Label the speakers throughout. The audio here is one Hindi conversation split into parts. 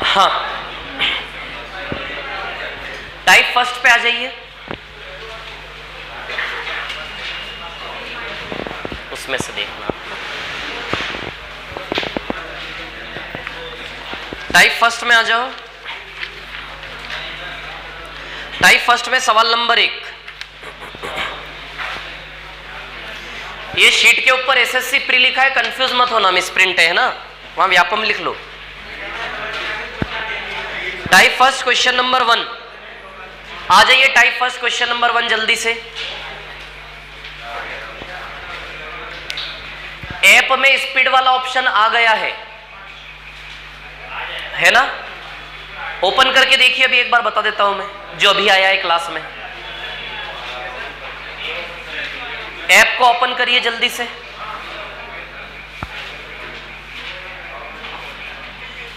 Speaker 1: हाँ, टाइप फर्स्ट पे आ जाइए। उसमें से देखना, टाइप फर्स्ट में आ जाओ। टाइप फर्स्ट में सवाल नंबर 1, ये शीट के ऊपर एसएससी प्री लिखा है, कंफ्यूज मत होना, मिस प्रिंट है ना, वहां व्यापम लिख लो। टाइप फर्स्ट क्वेश्चन नंबर 1 आ जाइए। टाइप फर्स्ट क्वेश्चन नंबर 1 जल्दी से। ऐप में स्पीड वाला ऑप्शन आ गया है ना? ओपन करके देखिए, अभी एक बार बता देता हूं मैं, जो अभी आया है क्लास में। ऐप को ओपन करिए जल्दी से।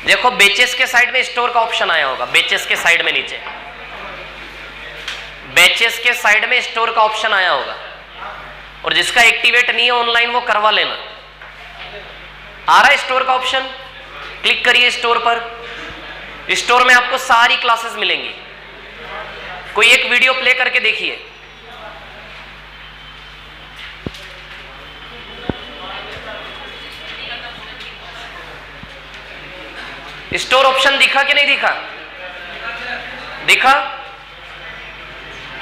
Speaker 1: देखो बेचेस के साइड में स्टोर का ऑप्शन आया होगा, बेचेस के साइड में नीचे, बेचेस के साइड में स्टोर का ऑप्शन आया होगा, और जिसका एक्टिवेट नहीं है ऑनलाइन वो करवा लेना। आ रहा है स्टोर का ऑप्शन, क्लिक करिए स्टोर पर। स्टोर में आपको सारी क्लासेस मिलेंगी, कोई एक वीडियो प्ले करके देखिए। स्टोर ऑप्शन दिखा कि नहीं दिखा? दिखा?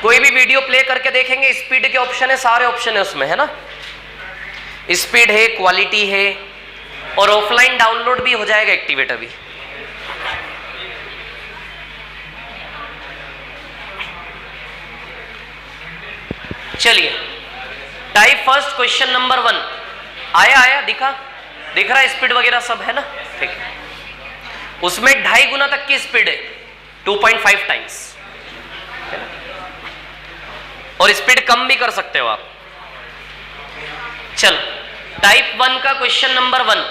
Speaker 1: कोई भी वीडियो प्ले करके देखेंगे, स्पीड के ऑप्शन है, सारे ऑप्शन है उसमें, है ना? स्पीड है, क्वालिटी है, और ऑफलाइन डाउनलोड भी हो जाएगा एक्टिवेट अभी। चलिए, टाइप फर्स्ट क्वेश्चन नंबर 1 आया दिखा? दिख रहा है स्पीड वगैरह सब, है ना? ठीक है। उसमें 2.5 गुना तक की स्पीड है, 2.5 टाइम्स, और स्पीड कम भी कर सकते हो आप। चलो, टाइप 1 का क्वेश्चन नंबर 1,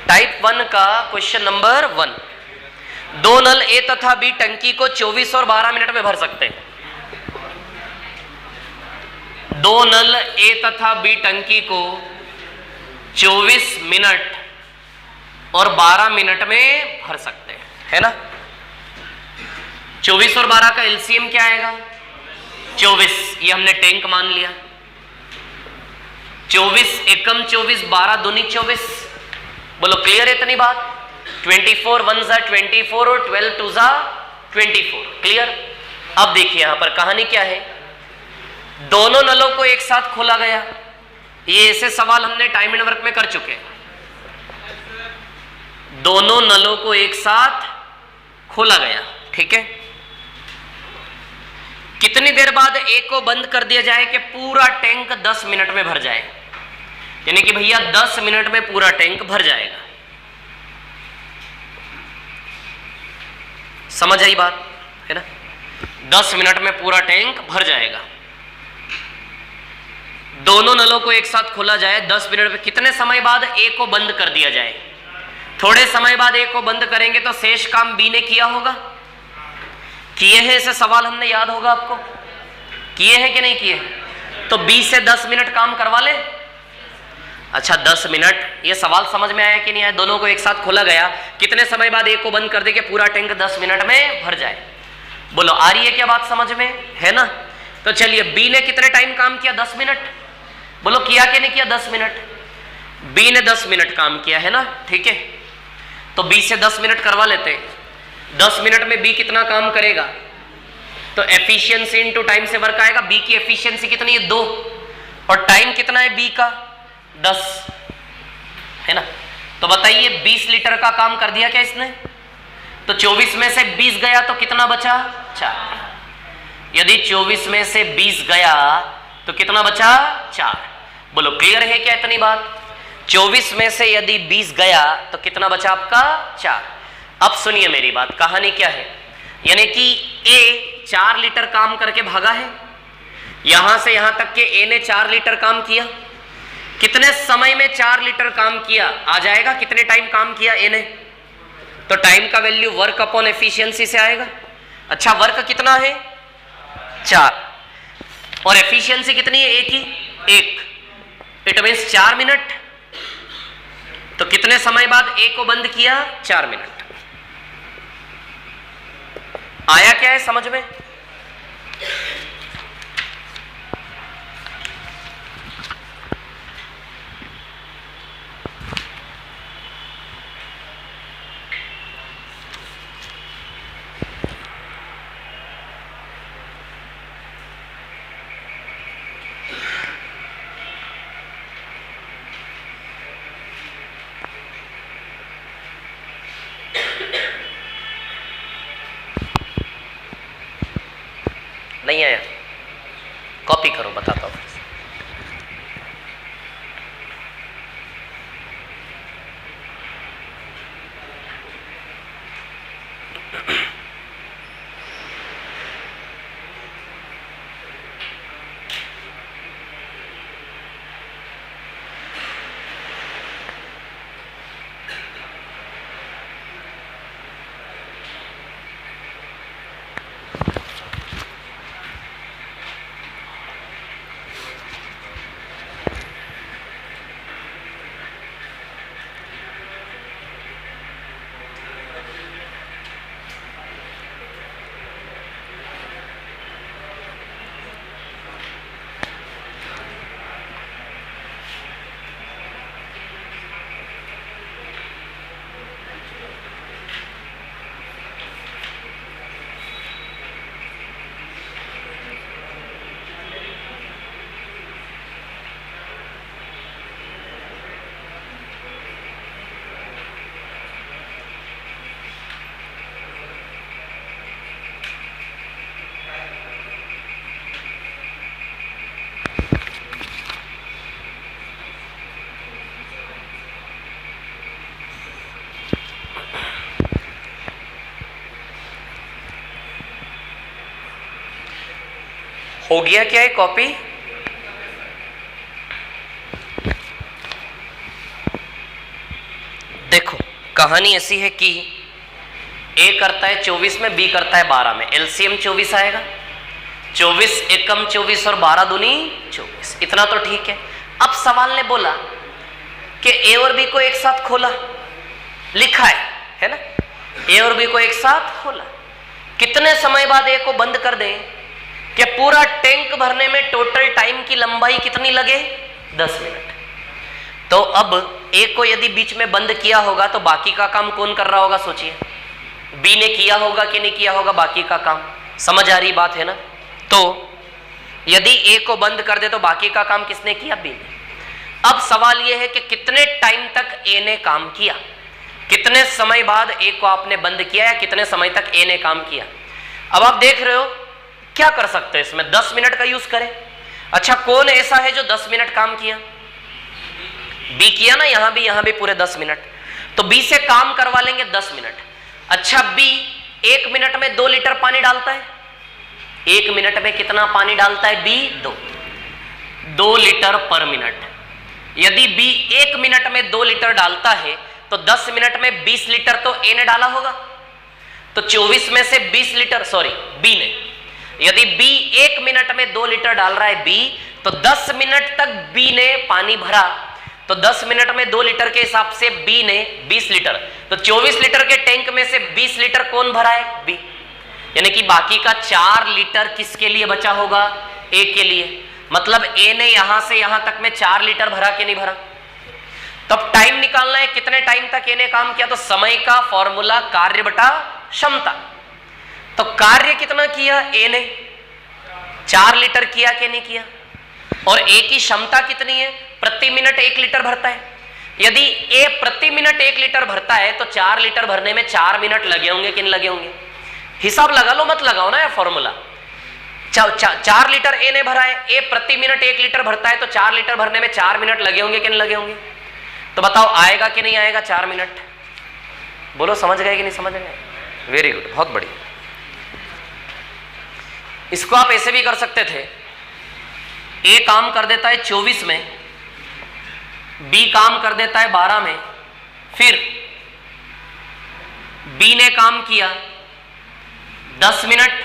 Speaker 1: टाइप 1 का क्वेश्चन नंबर 1, 2 नल ए तथा बी टंकी को 24 और 12 मिनट में भर सकते हैं। 2 नल ए तथा बी टंकी को 24 मिनट और 12 मिनट में भर सकते हैं, है ना? 24 और 12 का एलसीएम क्या आएगा? 24, ये हमने टैंक मान लिया। 24 एकम 24, 12 दूनी 24। बोलो क्लियर है इतनी बात? 24 1 जा 24 और 12 2 जा 24। क्लियर? अब देखिए यहां पर कहानी क्या है। दोनों नलों को एक साथ खोला गया, ये ऐसे सवाल हमने टाइम एंड वर्क में कर चुके। दोनों नलों को एक साथ खोला गया, ठीक है? कितनी देर बाद ए को बंद कर दिया जाए कि पूरा टैंक 10 मिनट में भर जाए? यानी कि भैया 10 मिनट में पूरा टैंक भर जाएगा। समझ आई बात, है ना? 10 मिनट में पूरा टैंक भर जाएगा। दोनों नलों को एक साथ खोला जाए, 10 मिनट में कितने समय बाद ए को बंद कर दिया जाए? थोड़े समय बाद ए को बंद करेंगे तो शेष काम बी ने किया होगा। किए हैं ऐसे सवाल हमने, याद होगा आपको, किए हैं कि नहीं किए? तो बी से 10 मिनट काम करवा ले। अच्छा 10 मिनट, ये सवाल समझ में आया कि नहीं आया? दोनों को एक साथ खोला गया, कितने समय बाद ए को बंद कर दे कि पूरा टैंक 10 मिनट में भर जाए? बोलो आ रही है क्या बात समझ में, है ना? तो चलिए, बी ने कितने टाइम काम किया? 10 मिनट। बोलो किया कि नहीं किया? 10 मिनट। बी ने 10 मिनट काम किया, है ना? ठीक है, तो बी से 10 मिनट करवा लेते हैं। 10 मिनट में बी कितना काम करेगा? तो एफिशिएंसी इनटू टाइम से वर्क आएगा। बी की एफिशिएंसी कितनी है? 2, और टाइम कितना है बी का? 10, है ना? तो बताइए 20 लीटर का काम कर दिया क्या इसने? तो 24 में से 20 गया तो कितना बचा? 4। यदि 24 में से 20 गया तो कितना बचा? 4। बोलो क्लियर है क्या इतनी बात? 24 में से यदि 20 गया तो कितना बचा आपका? 4। अब सुनिए मेरी बात, कहानी क्या है। यानी कि ए 4 लीटर काम करके भागा है, यहां से यहां तक के ए ने 4 लीटर काम किया। कितने समय में 4 लीटर काम किया आ जाएगा, कितने टाइम काम किया ए ने? तो टाइम का वैल्यू वर्क अपॉन एफिशिएंसी से आएगा। अच्छा वर्क कितना है? 4। और एफिशिएंसी कितनी है? एक ही, एक। It means 4 minute. तो कितने समय बाद ए को बंद किया? 4 मिनट। आया क्या है समझ में? नहीं आया? कॉपी करो, बताता हूं। हो गया क्या है कॉपी? देखो कहानी ऐसी है कि ए करता है 24 में, बी करता है 12 में। एलसीएम 24 आएगा। 24 एकम 24 और 12 दूनी 24। इतना तो ठीक है। अब सवाल ने बोला कि ए और बी को एक साथ खोला, लिखा है ना? ए और बी को एक साथ खोला, कितने समय बाद ए को बंद कर दें कि पूरा टैंक भरने में टोटल टाइम की लंबाई कितनी लगे? 10 मिनट। तो अब ए को यदि बीच में बंद किया होगा तो बाकी का काम कौन कर रहा होगा? सोचिए, बी ने किया होगा कि नहीं किया होगा बाकी का काम? समझ आ रही बात है ना? तो यदि ए को बंद कर दे तो बाकी का काम किसने किया? बी ने। अब सवाल यह है कि कितने टाइम तक ए ने काम किया, कितने समय बाद ए को आपने बंद किया, या कितने समय तक ए ने काम किया। अब आप देख रहे हो क्या कर सकते हैं इसमें? 10 मिनट का यूज करें। अच्छा, कौन ऐसा है जो 10 मिनट काम किया? बी किया ना, यहां भी पूरे 10 मिनट। तो बी से काम करवा लेंगे 10 मिनट। अच्छा, बी 1 मिनट में 2 लीटर पानी डालता है। 1 मिनट में कितना पानी डालता है बी? 2 लीटर पर मिनट। यदि बी 1 मिनट में 2 लीटर डालता है तो 10 मिनट में 20 लीटर तो ए ने डाला होगा। तो 24 में से 20 लीटर, सॉरी बी ने, यदि बी 1 मिनट में 2 लीटर डाल रहा है बी, तो 10 मिनट तक बी ने पानी भरा। तो 10 मिनट में 2 लीटर के हिसाब से बी ने 20 लीटर, तो 24 लीटर के टैंक में से 20 लीटर कौन भरा है? बी। यानी कि बाकी का 4 लीटर किसके लिए बचा होगा? ए के लिए। मतलब ए ने यहां से यहां तक में 4 लीटर भरा कि नहीं भरा? तब टाइम निकालना है, कितने टाइम तक ए ने काम किया। तो समय का फॉर्मूला कार्य बटा क्षमता। तो कार्य कितना किया ए ने? 4 लीटर किया कि नहीं किया? और ए की क्षमता कितनी है? प्रति मिनट 1 लीटर भरता है। यदि ए प्रति मिनट 1 लीटर भरता है तो 4 लीटर भरने में 4 मिनट लगे होंगे कि नहीं लगे होंगे? हिसाब लगा लो, मत लगाओ ना यार फॉर्मूला। 4 लीटर ए ने भरा है, ए प्रति मिनट 1 लीटर भरता है, तो 4 लीटर भरने में 4 मिनट लगे होंगे कि नहीं लगे होंगे? तो बताओ आएगा कि नहीं आएगा 4 मिनट? बोलो, समझ गए कि नहीं समझ गए? वेरी गुड, बहुत बढ़िया। इसको आप ऐसे भी कर सकते थे, ए काम कर देता है 24 में, बी काम कर देता है 12 में, फिर बी ने काम किया 10 मिनट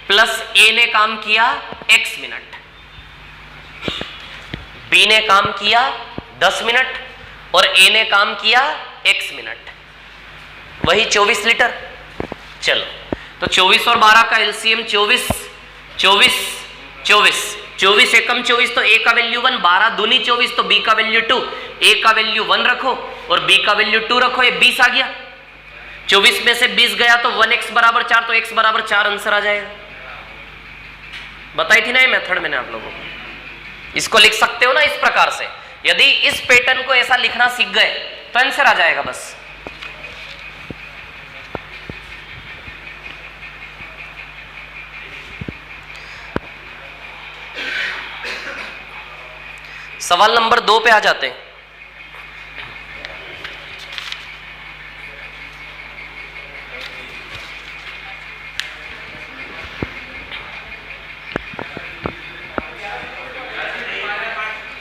Speaker 1: प्लस ए ने काम किया x मिनट। बी ने काम किया 10 मिनट और ए ने काम किया x मिनट, वही 24 लीटर। चलो तो 24 और 12 का एलसीएम 24, 24, 24, 24 एकम 24 तो a का वैल्यू 1, 12 दूनी 24 तो b का वैल्यू 2, a का वैल्यू 1 रखो और b का वैल्यू 2 रखो, ये 20 आ गया। 24 में से 20 गया तो 1x बराबर 4, तो x बराबर 4 आंसर आ जाएगा। बताई थी ना ये मेथड मैंने आप लोगों को। इसको लिख सकते हो ना इस प्रकार से, यदि इस पैटर्न को ऐसा लिखना सीख गए तो आंसर आ जाएगा बस। सवाल नंबर 2 पे आ जाते हैं।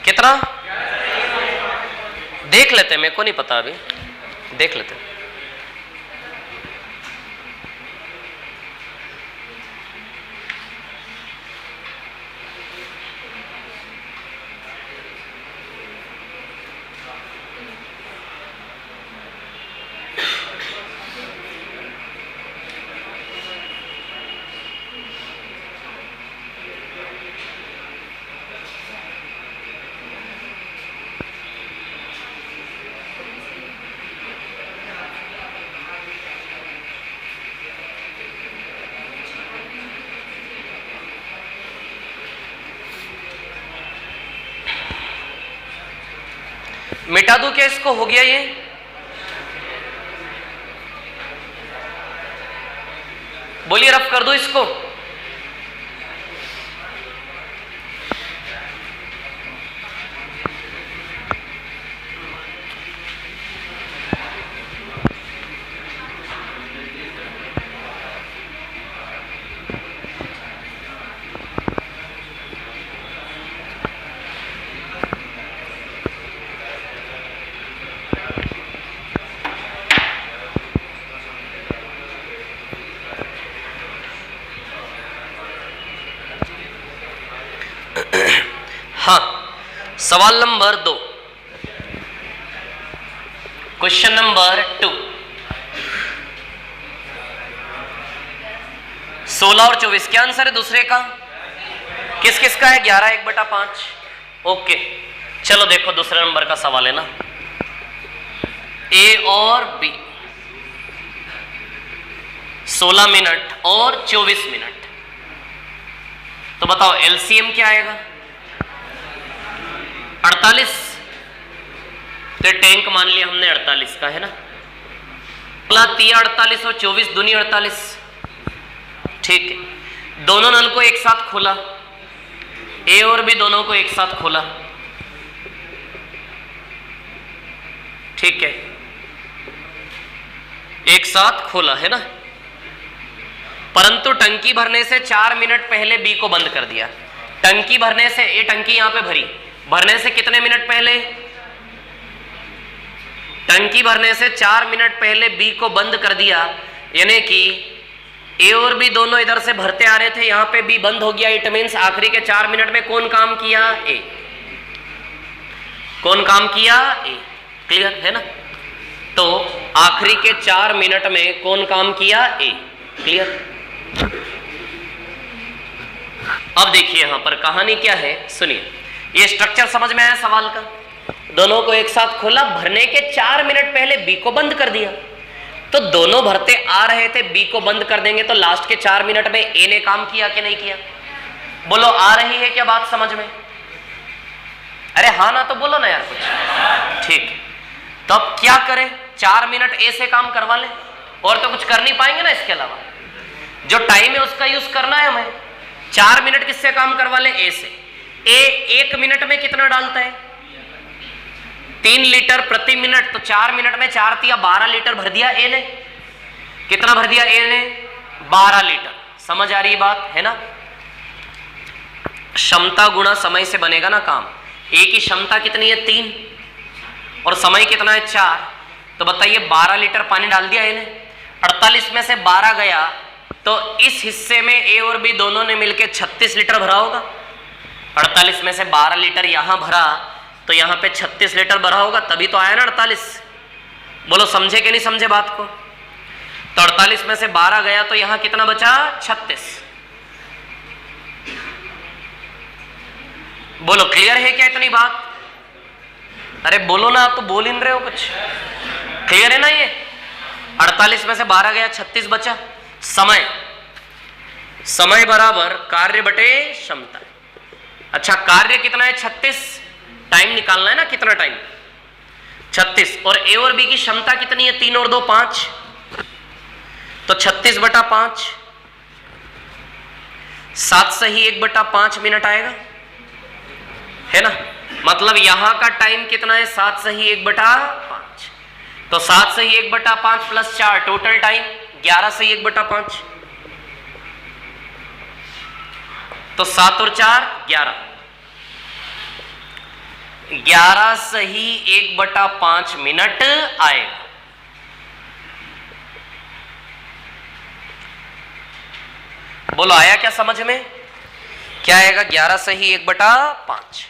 Speaker 1: कितना देख लेते हैं, मेरे को नहीं पता अभी, देख लेते हैं। मिटा दूं क्या इसको? हो गया ये? बोलिए रफ कर दो इसको। हाँ, सवाल नंबर 2, क्वेश्चन नंबर 2, 16 और 24 क्या आंसर है दूसरे का? किस किस का है? 11 1/5। ओके, चलो देखो दूसरे नंबर का सवाल है ना, ए और बी 16 मिनट और 24 मिनट, तो बताओ एलसीएम क्या आएगा? 48। तो टैंक मान लिया हमने 48 का है ना, 48 और 24 दूनी 48। ठीक है, दोनों नल को एक साथ खोला, ए और बी दोनों को एक साथ खोला, ठीक है, एक साथ खोला है ना, परंतु टंकी भरने से 4 मिनट पहले बी को बंद कर दिया। टंकी भरने से, ये टंकी यहां पे भरी, भरने से कितने मिनट पहले? टंकी भरने से 4 मिनट पहले बी को बंद कर दिया, यानी कि ए और बी दोनों इधर से भरते आ रहे थे, यहां पे बी बंद हो गया। इट मींस आखिरी के 4 मिनट में कौन काम किया? ए। कौन काम किया? ए। क्लियर है ना? तो आखिरी के 4 मिनट में कौन काम किया? ए। क्लियर? अब देखिए यहां पर कहानी क्या है, सुनिए। ये स्ट्रक्चर समझ में आया सवाल का? दोनों को एक साथ खोला, भरने के 4 मिनट पहले बी को बंद कर दिया। तो दोनों भरते आ रहे थे, बी को बंद कर देंगे तो लास्ट के 4 मिनट में ए ने काम किया कि नहीं किया? बोलो, आ रही है क्या बात समझ में? अरे हाँ ना तो बोलो ना यार कुछ। ठीक, तो अब क्या करें? 4 मिनट ए से काम करवा ले, और तो कुछ कर नहीं पाएंगे ना इसके अलावा। जो टाइम है उसका यूज करना है हमें। 4 मिनट किससे काम करवा ले? ए से। ए 1 मिनट में कितना डालता है? 3 लीटर प्रति मिनट। तो 4 मिनट में 4 तिया 12 लीटर भर दिया ए ने। कितना भर दिया ए ने? 12 लीटर। समझ आ रही है बात है ना? क्षमता गुणा समय से बनेगा ना काम। ए की क्षमता कितनी है? 3 और समय कितना है? 4। तो बताइए 12 लीटर पानी डाल दिया ए ने। 48 में से 12 गया तो इस हिस्से में ए और बी दोनों ने मिलकर 36 लीटर भरा होगा। 48 में से 12 लीटर यहां भरा तो यहां पे 36 लीटर भरा होगा, तभी तो आया ना 48। बोलो समझे कि नहीं समझे बात को? तो 48 में से 12 गया तो यहां कितना बचा? 36। बोलो क्लियर है क्या इतनी बात? अरे बोलो ना, आप तो बोल ही नहीं रहे हो कुछ। क्लियर है ना ये? 48 में से 12 गया, 36 बचा। समय, समय बराबर कार्य बटे क्षमता। अच्छा कार्य कितना है? 36। टाइम निकालना है ना, कितना टाइम? 36। और ए और बी की क्षमता कितनी है? 3 और 2 5, तो 36 बटा 5, 7 सही 1 बटा 5 मिनट आएगा, है ना? मतलब यहां का टाइम कितना है? 7 सही 1 बटा 5, तो 7 सही 1 बटा 5 प्लस 4, टोटल टाइम 11 सही 1 बटा 5, तो 7 और 4 11, 11 सही 1 बटा 5 मिनट आएगा। बोलो आया क्या समझ में? क्या आएगा? 11 सही 1 बटा 5।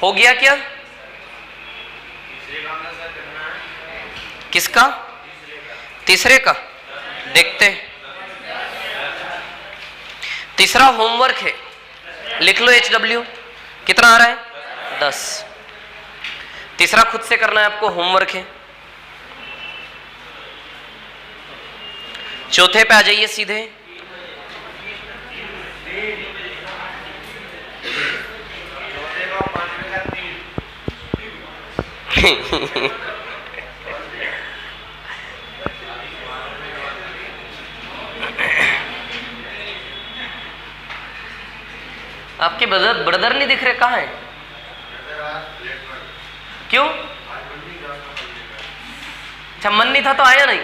Speaker 1: हो गया क्या? किसका? तीसरे का देखते हैं। तीसरा होमवर्क है, लिख लो HW। कितना आ रहा है? 10। तीसरा खुद से करना है आपको, होमवर्क है। चौथे पे आ जाइए सीधे। आपके ब्रदर नहीं दिख रहे, कहाँ है? क्यों? अच्छा मन नहीं था तो आया नहीं?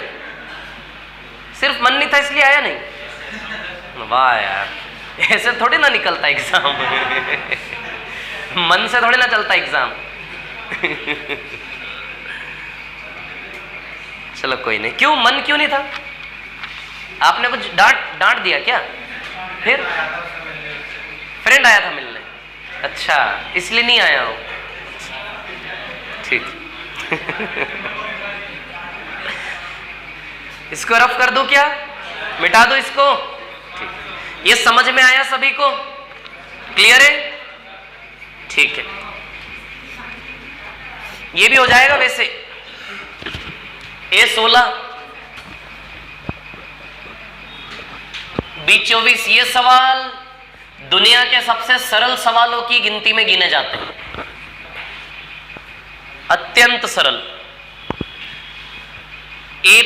Speaker 1: सिर्फ मन नहीं था इसलिए आया नहीं? वाह यार, ऐसे थोड़ी ना निकलता एग्जाम। मन से थोड़ी ना चलता एग्जाम। चलो कोई नहीं। क्यों मन क्यों नहीं था? आपने कुछ डांट दिया क्या? फिर फ्रेंड आया था मिलने, अच्छा इसलिए नहीं आया हो। ठीक। इसको रफ कर दूं क्या? मिटा दो इसको? ठीक। ये समझ में आया सभी को? क्लियर है? ठीक है, ये भी हो जाएगा वैसे। A16 B24 ये सवाल दुनिया के सबसे सरल सवालों की गिनती में गिने जाते हैं, अत्यंत सरल। A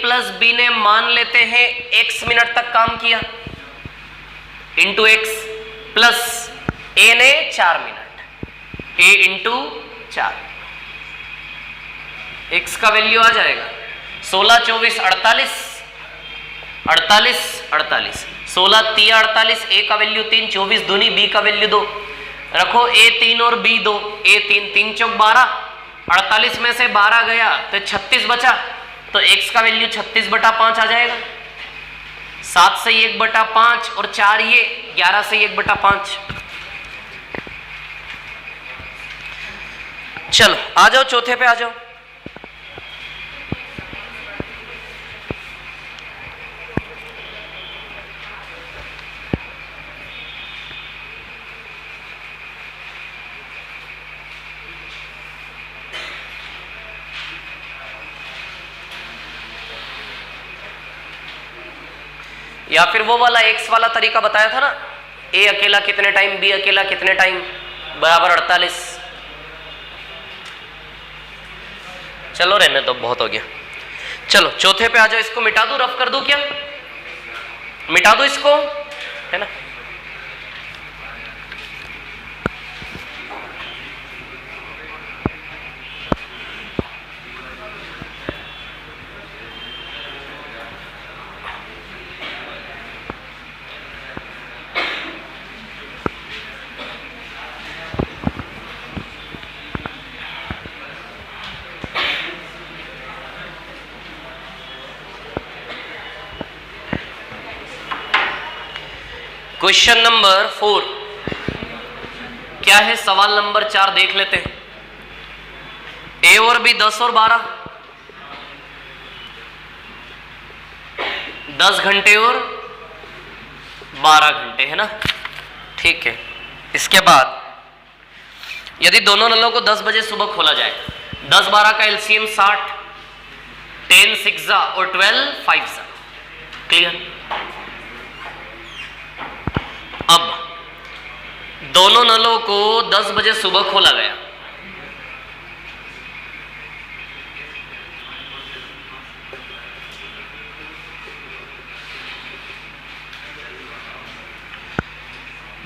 Speaker 1: प्लस बी ने मान लेते हैं x मिनट तक काम किया इंटू x, प्लस a ने 4 मिनट, a इंटू 4, x का वैल्यू आ जाएगा 16 24 48, 48 48, 16 3 48, a का वैल्यू 3, 24 दूनी, b का वैल्यू 2, रखो a 3 और b 2, a 3 3 चौक 12, 48 में से 12 गया तो 36 बचा, तो x का वैल्यू 36 बटा 5 आ जाएगा। 7 से 1 बटा 5 और 4 ये 11 से 1 बटा 5। चलो आ जाओ चौथे पे आ जाओ। या फिर वो वाला एक्स वाला तरीका बताया था ना, ए अकेला कितने टाइम, बी अकेला कितने टाइम, बराबर 48। चलो रहने तो बहुत हो गया। चलो चौथे पे आ जाओ, इसको मिटा दूं, रफ कर दूं क्या, मिटा दूं इसको, है ना। क्वेश्चन नंबर 4 क्या है, सवाल नंबर 4 देख लेते हैं। ए और बी 10 और 12, 10 घंटे और 12 घंटे, है ना, ठीक है। इसके बाद यदि दोनों नलों को 10 बजे सुबह खोला जाए, 10-12 का एलसीएम 60, 10 6 और 12 5, क्लियर। अब दोनों नलों को 10 बजे सुबह खोला गया,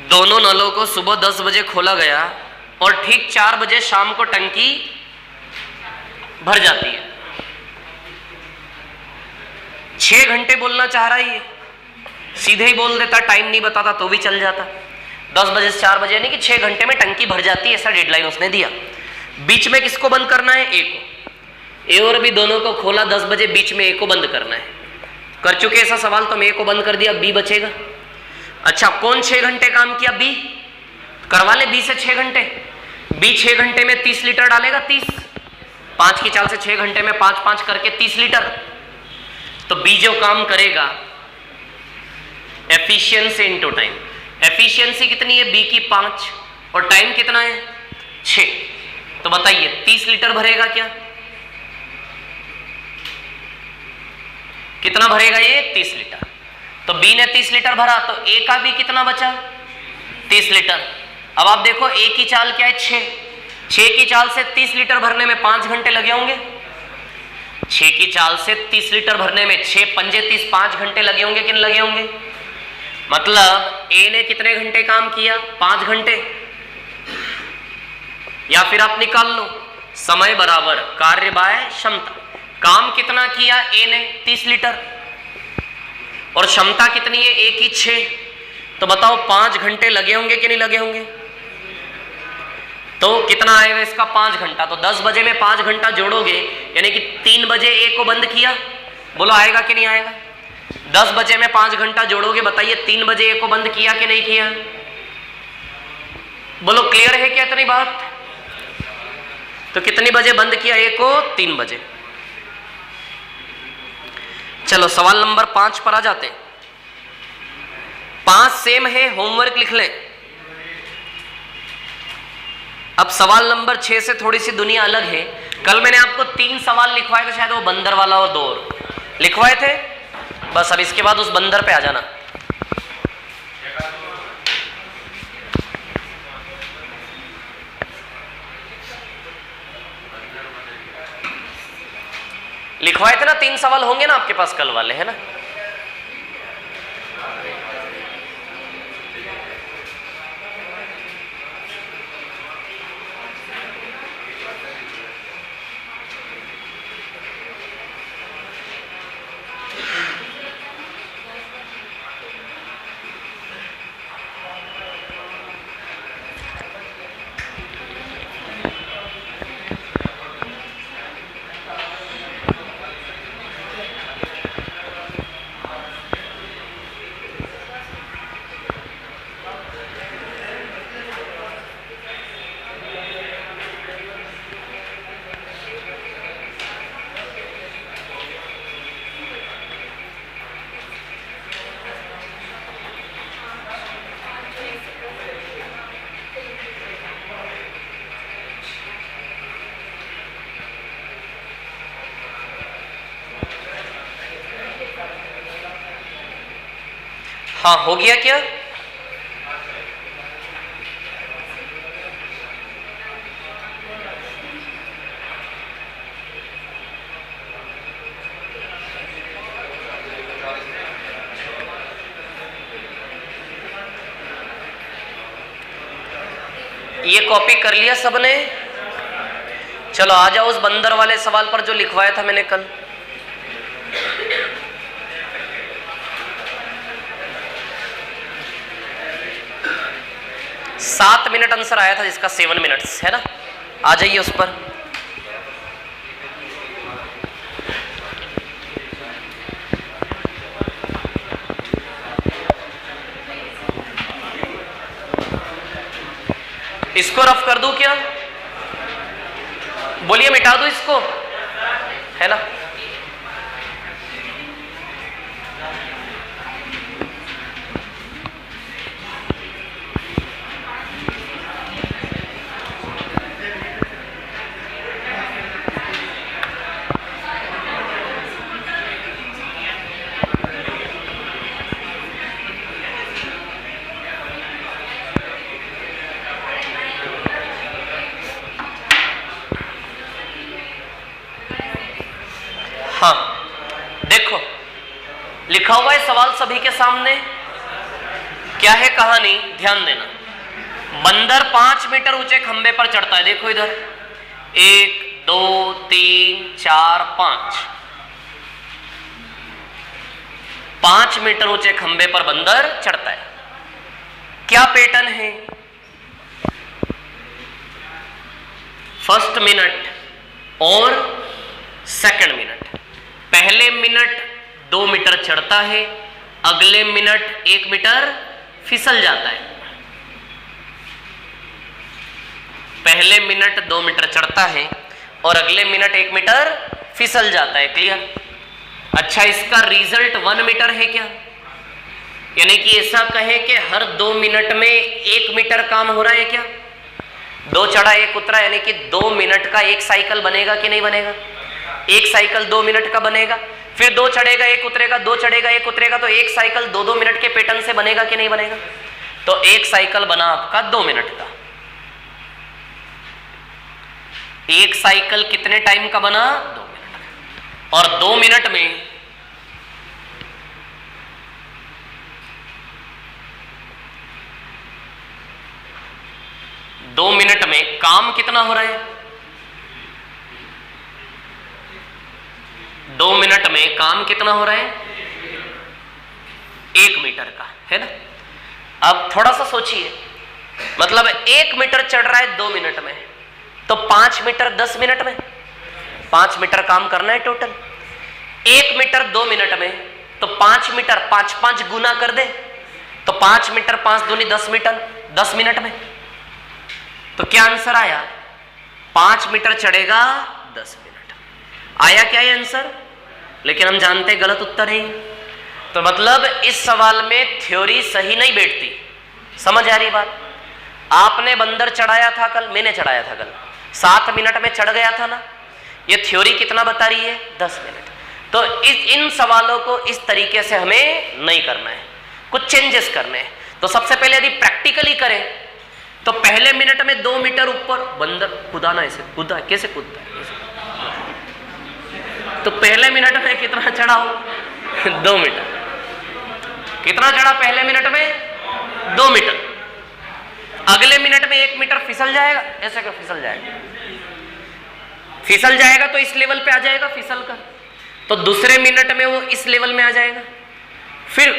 Speaker 1: दोनों नलों को सुबह 10 बजे खोला गया और ठीक 4 बजे शाम को टंकी भर जाती है। 6 घंटे बोलना चाह रहा है ये, सीधे ही बोल देता, टाइम नहीं बताता तो भी चल जाता। 10 बजे से 4 बजे यानी कि 6 घंटे में टंकी भर जाती है, ऐसा डेडलाइन उसने दिया। बीच में किसको बंद करना है, ए को। ए और बी दोनों को खोला 10 बजे, बीच में ए को बंद करना है। कर चुके ऐसा सवाल, तो ए को बंद कर दिया, बी बचेगा। अच्छा, कौन 6 घंटे काम किया, बी। करवा ले बी से 6 घंटे। बी 6 घंटे में 30 लीटर डालेगा, 30, 5 की चाल से 6 घंटे में 5-5 करके 30 लीटर। तो बी जो काम करेगा, एफिशिएंसी इनटू टाइम, एफिशिएंसी कितनी है बी की 5 और टाइम कितना है 6, तो बताइए 30 लीटर भरेगा क्या, कितना भरेगा ये 30 लीटर। तो बी ने 30 लीटर भरा, तो ए का भी कितना बचा 30 लीटर। अब आप देखो ए की चाल क्या है 6 की चाल से 30 लीटर भरने में 5 घंटे लगे होंगे। 6 की चाल से 30 लीटर भरने में 6 पंजे 30, 5 घंटे लगे होंगे कि नहीं लगे होंगे। मतलब ए ने कितने घंटे काम किया 5 घंटे। या फिर आप निकाल लो समय बराबर कार्य बाय क्षमता। काम कितना किया ए ने 30 लीटर और क्षमता कितनी है ए की 6, तो बताओ 5 घंटे लगे होंगे कि नहीं लगे होंगे। तो कितना आएगा इसका 5 घंटा। तो 10 बजे में 5 घंटा जोड़ोगे यानी कि 3 बजे ए को बंद किया, बोलो आएगा कि नहीं आएगा। 10 बजे में 5 घंटा जोड़ोगे, बताइए 3 बजे ए को बंद किया कि नहीं किया, बोलो क्लियर है क्या इतनी बात। तो कितनी बजे बंद किया ए को 3 बजे। चलो सवाल नंबर 5 पर आ जाते। 5 सेम है, होमवर्क लिख लें। अब सवाल नंबर 6 से थोड़ी सी दुनिया अलग है। कल मैंने आपको 3 सवाल लिखवाए थे, शायद वो बंदर वाला और 2 और लिखवाए थे। बस अब इसके बाद उस बंदर पे आ जाना। लिखवाए थे ना 3 सवाल होंगे ना आपके पास कल वाले, है ना। हाँ, हो गया क्या? ये कॉपी कर लिया सबने? चलो आ जाओ उस बंदर वाले सवाल पर जो लिखवाया था मैंने कल। सात मिनट आंसर आया था जिसका 7 मिनट्स है ना, आ जाइए उस पर। इसको रफ कर दूं क्या? बोलिए मिटा दूं इसको, है ना? हाँ देखो, लिखा हुआ है सवाल सभी के सामने। क्या है कहानी, ध्यान देना। बंदर 5 मीटर ऊंचे खंबे पर चढ़ता है। देखो इधर, 1 2 3 4 5 मीटर ऊंचे खंबे पर बंदर चढ़ता है। क्या पैटर्न है? फर्स्ट मिनट और सेकंड मिनट। पहले मिनट 2 मीटर चढ़ता है, अगले मिनट 1 मीटर फिसल जाता है। पहले मिनट 2 मीटर चढ़ता है और अगले मिनट 1 मीटर फिसल जाता है। क्लियर? अच्छा, इसका रिजल्ट 1 मीटर है क्या? यानी कि ऐसा कहे कि हर 2 मिनट में 1 मीटर काम हो रहा है क्या? 2 चढ़ा 1 उतरा, यानी कि 2 मिनट का 1 साइकिल बनेगा कि नहीं बनेगा? 1 साइकिल 2 मिनट का बनेगा। फिर 2 चढ़ेगा 1 उतरेगा, 2 चढ़ेगा 1 उतरेगा, तो 1 साइकिल 2-2 मिनट के पैटर्न से बनेगा कि नहीं बनेगा? तो 1 साइकिल बना आपका 2 मिनट का। 1 साइकिल कितने टाइम का बना? 2 मिनट। और 2 मिनट में काम कितना हो रहा है? 2 मिनट में काम कितना हो रहा है? 1 मीटर का, है ना? अब थोड़ा सा सोचिए, मतलब 1 मीटर चढ़ रहा है 2 मिनट में, तो 5 मीटर 10 मिनट में 5 मीटर काम करना है टोटल। 1 मीटर 2 मिनट में, तो 5 मीटर 5 गुना कर दे, तो 5 मीटर 5 दूनी 10 मीटर 10 मिनट में। तो क्या आंसर आया? 5 मीटर चढ़ेगा 10 मिनट। आया क्या ये आंसर? लेकिन हम जानते गलत उत्तर है। तो मतलब इस सवाल में थ्योरी सही नहीं बैठती। समझ आ रही बात? आपने बंदर चढ़ाया था कल, मैंने चढ़ाया था कल, 7 मिनट में चढ़ गया था ना। ये थ्योरी कितना बता रही है? 10 मिनट। तो इन सवालों को इस तरीके से हमें नहीं करना है, कुछ चेंजेस करने हैं। तो सबसे पहले यदि प्रैक्टिकली करें तो पहले मिनट में 2 मीटर ऊपर बंदर कूदाना, ऐसे कूदा, कैसे कूदता है? तो पहले मिनट में कितना चढ़ा हो? 2 मीटर। कितना चढ़ा पहले मिनट में? 2 मीटर। अगले मिनट में 1 मीटर फिसल जाएगा, ऐसे कर फिसल जाएगा। फिसल जाएगा तो इस लेवल पे आ जाएगा फिसल कर, तो दूसरे मिनट में वो इस लेवल में आ जाएगा। फिर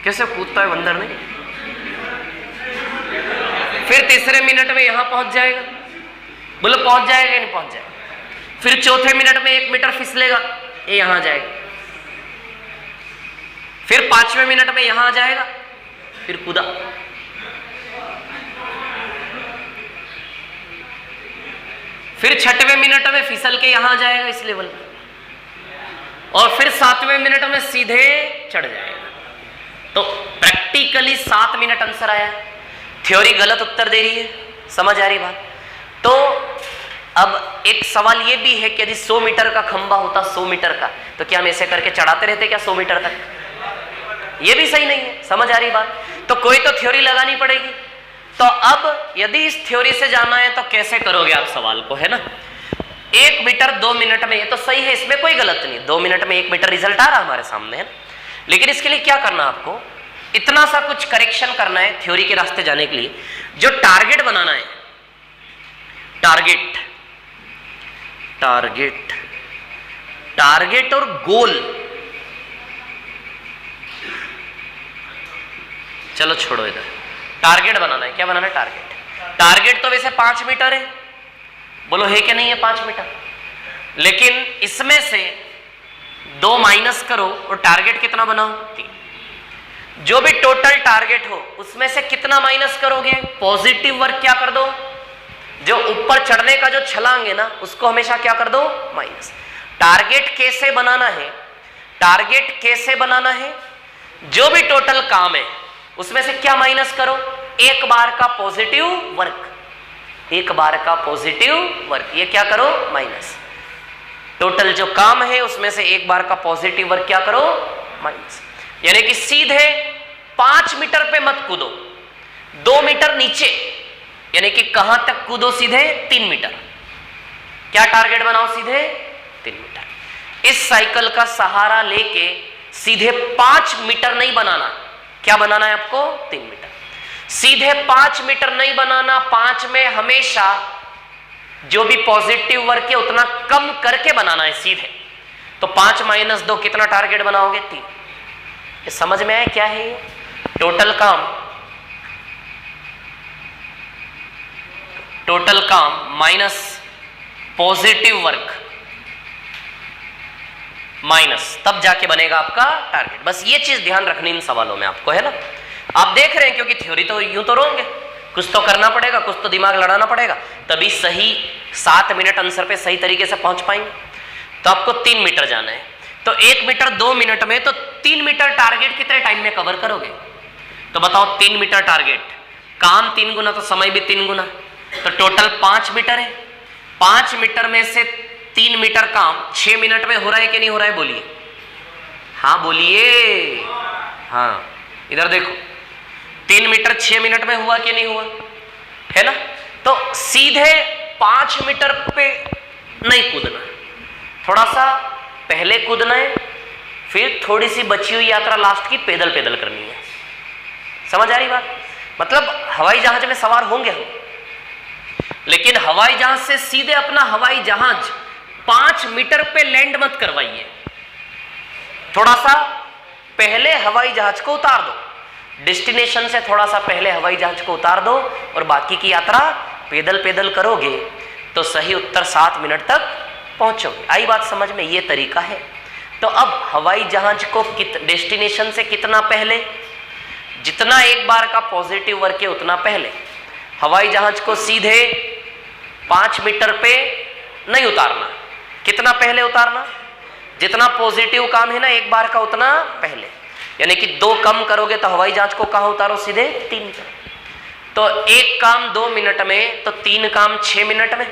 Speaker 1: कैसे कूदता है बंदर नहीं, फिर तीसरे मिनट में यहां पहुंच जाएगा। बोलो पहुंच जाएगा या नहीं पहुंच जाएगा? फिर चौथे मिनट में 1 मीटर फिसलेगा, ये यहां आ जाएगा। फिर 5वें मिनट में यहां आ जाएगा, फिर कूदा। फिर 6वें मिनट में फिसल के यहां आ जाएगा इस लेवल पे, और फिर 7वें मिनट में सीधे चढ़ जाएगा। तो प्रैक्टिकली 7 मिनट आंसर आया, थ्योरी गलत उत्तर दे रही है। समझ आ रही बात? तो अब एक सवाल ये भी है कि यदि 100 मीटर का खंबा होता, 100 मीटर का, तो क्या हम ऐसे करके चढ़ाते रहते क्या 100 मीटर तक? ये भी सही नहीं है। समझ आ रही बात? तो कोई तो थ्योरी लगानी पड़ेगी। तो अब यदि इस थ्योरी से जाना है तो कैसे करोगे आप सवाल को, है ना? 1 मीटर 2 मिनट में, ये तो सही है, इसमें कोई गलत नहीं। 2 मिनट में 1 मीटर रिजल्ट आ रहा हमारे सामने, है ना? लेकिन इसके लिए क्या करना आपको, इतना सा कुछ करेक्शन करना है थ्योरी के रास्ते जाने के लिए। जो टारगेट बनाना है, टारगेट टारगेट टारगेट और गोल, चलो छोड़ो इधर, टारगेट बनाना है। क्या बनाना है? टारगेट। टारगेट तो वैसे 5 मीटर है, बोलो है कि नहीं है 5 मीटर, लेकिन इसमें से 2 माइनस करो और टारगेट कितना बनाओ? 3। जो भी टोटल टारगेट हो उसमें से कितना माइनस करोगे? पॉजिटिव वर्क क्या कर दो, जो ऊपर चढ़ने का जो छलांग है ना उसको हमेशा क्या कर दो? माइनस। टारगेट कैसे बनाना है? टारगेट कैसे बनाना है? जो भी टोटल काम है उसमें से क्या माइनस करो? एक बार का पॉजिटिव वर्क, एक बार का पॉजिटिव वर्क, ये क्या करो? माइनस। टोटल जो काम है उसमें से एक बार का पॉजिटिव वर्क क्या करो? माइनस। यानी कि सीधे 5 मीटर पे मत कूदो, 2 मीटर नीचे, यानी कि कहां तक कूदो? सीधे 3 मीटर। क्या टारगेट बनाओ? सीधे 3 मीटर। इस साइकिल का सहारा लेके सीधे 5 मीटर नहीं बनाना। क्या बनाना है आपको? 3 मीटर। सीधे 5 मीटर नहीं बनाना, 5 में हमेशा जो भी पॉजिटिव वर्क है उतना कम करके बनाना है सीधे। तो 5 माइनस 2 कितना टारगेट बनाओगे? 3। ये समझ में आया क्या है? ये टोटल काम माइनस पॉजिटिव वर्क माइनस, तब जाके बनेगा आपका टारगेट। बस ये चीज ध्यान रखनी इन सवालों में आपको, है ना? आप देख रहे हैं, क्योंकि थ्योरी तो यूं तो रोंगे, कुछ तो करना पड़ेगा, कुछ तो दिमाग लड़ाना पड़ेगा, तभी सही 7 मिनट आंसर पे सही तरीके से पहुंच पाएंगे। तो आपको 3 मीटर जाना है, तो 1 मीटर 2 मिनट में, तो 3 मीटर टारगेट कितने टाइम में कवर करोगे? तो बताओ, 3 मीटर टारगेट, काम 3 गुना तो समय भी 3 गुना, तो टोटल 5 मीटर है। 5 मीटर में से 3 मीटर काम 6 मिनट में हो रहा है कि नहीं हो रहा है? बोलिए, हाँ बोलिए, हाँ। इधर देखो, 3 मीटर 6 मिनट में हुआ कि नहीं हुआ, है ना? तो सीधे 5 मीटर पे नहीं कूदना, थोड़ा सा पहले कूदना है, फिर थोड़ी सी बची हुई यात्रा लास्ट की पैदल पैदल करनी है। समझ आ रही बात? मतलब हवाई जहाज में सवार होंगे हम, लेकिन हवाई जहाज से सीधे अपना हवाई जहाज 5 मीटर पे लैंड मत करवाइए, थोड़ा सा पहले हवाई जहाज को उतार दो, डेस्टिनेशन से थोड़ा सा पहले हवाई जहाज को उतार दो और बाकी की यात्रा पैदल पैदल करोगे तो सही उत्तर 7 मिनट तक पहुंचोगे। आई बात समझ में? ये तरीका है। तो अब हवाई जहाज को डेस्टिनेशन से कितना पहले, जितना एक बार का पॉजिटिव वर्क है उतना पहले। हवाई जहाज को सीधे 5 मीटर पे नहीं उतारना, कितना पहले उतारना? जितना पॉजिटिव काम है ना एक बार का उतना पहले, यानी कि 2 कम करोगे तो हवाई जहाज को कहां उतारो? सीधे 3 मीटर। तो एक काम 2 मिनट में, तो 3 काम 6 मिनट में,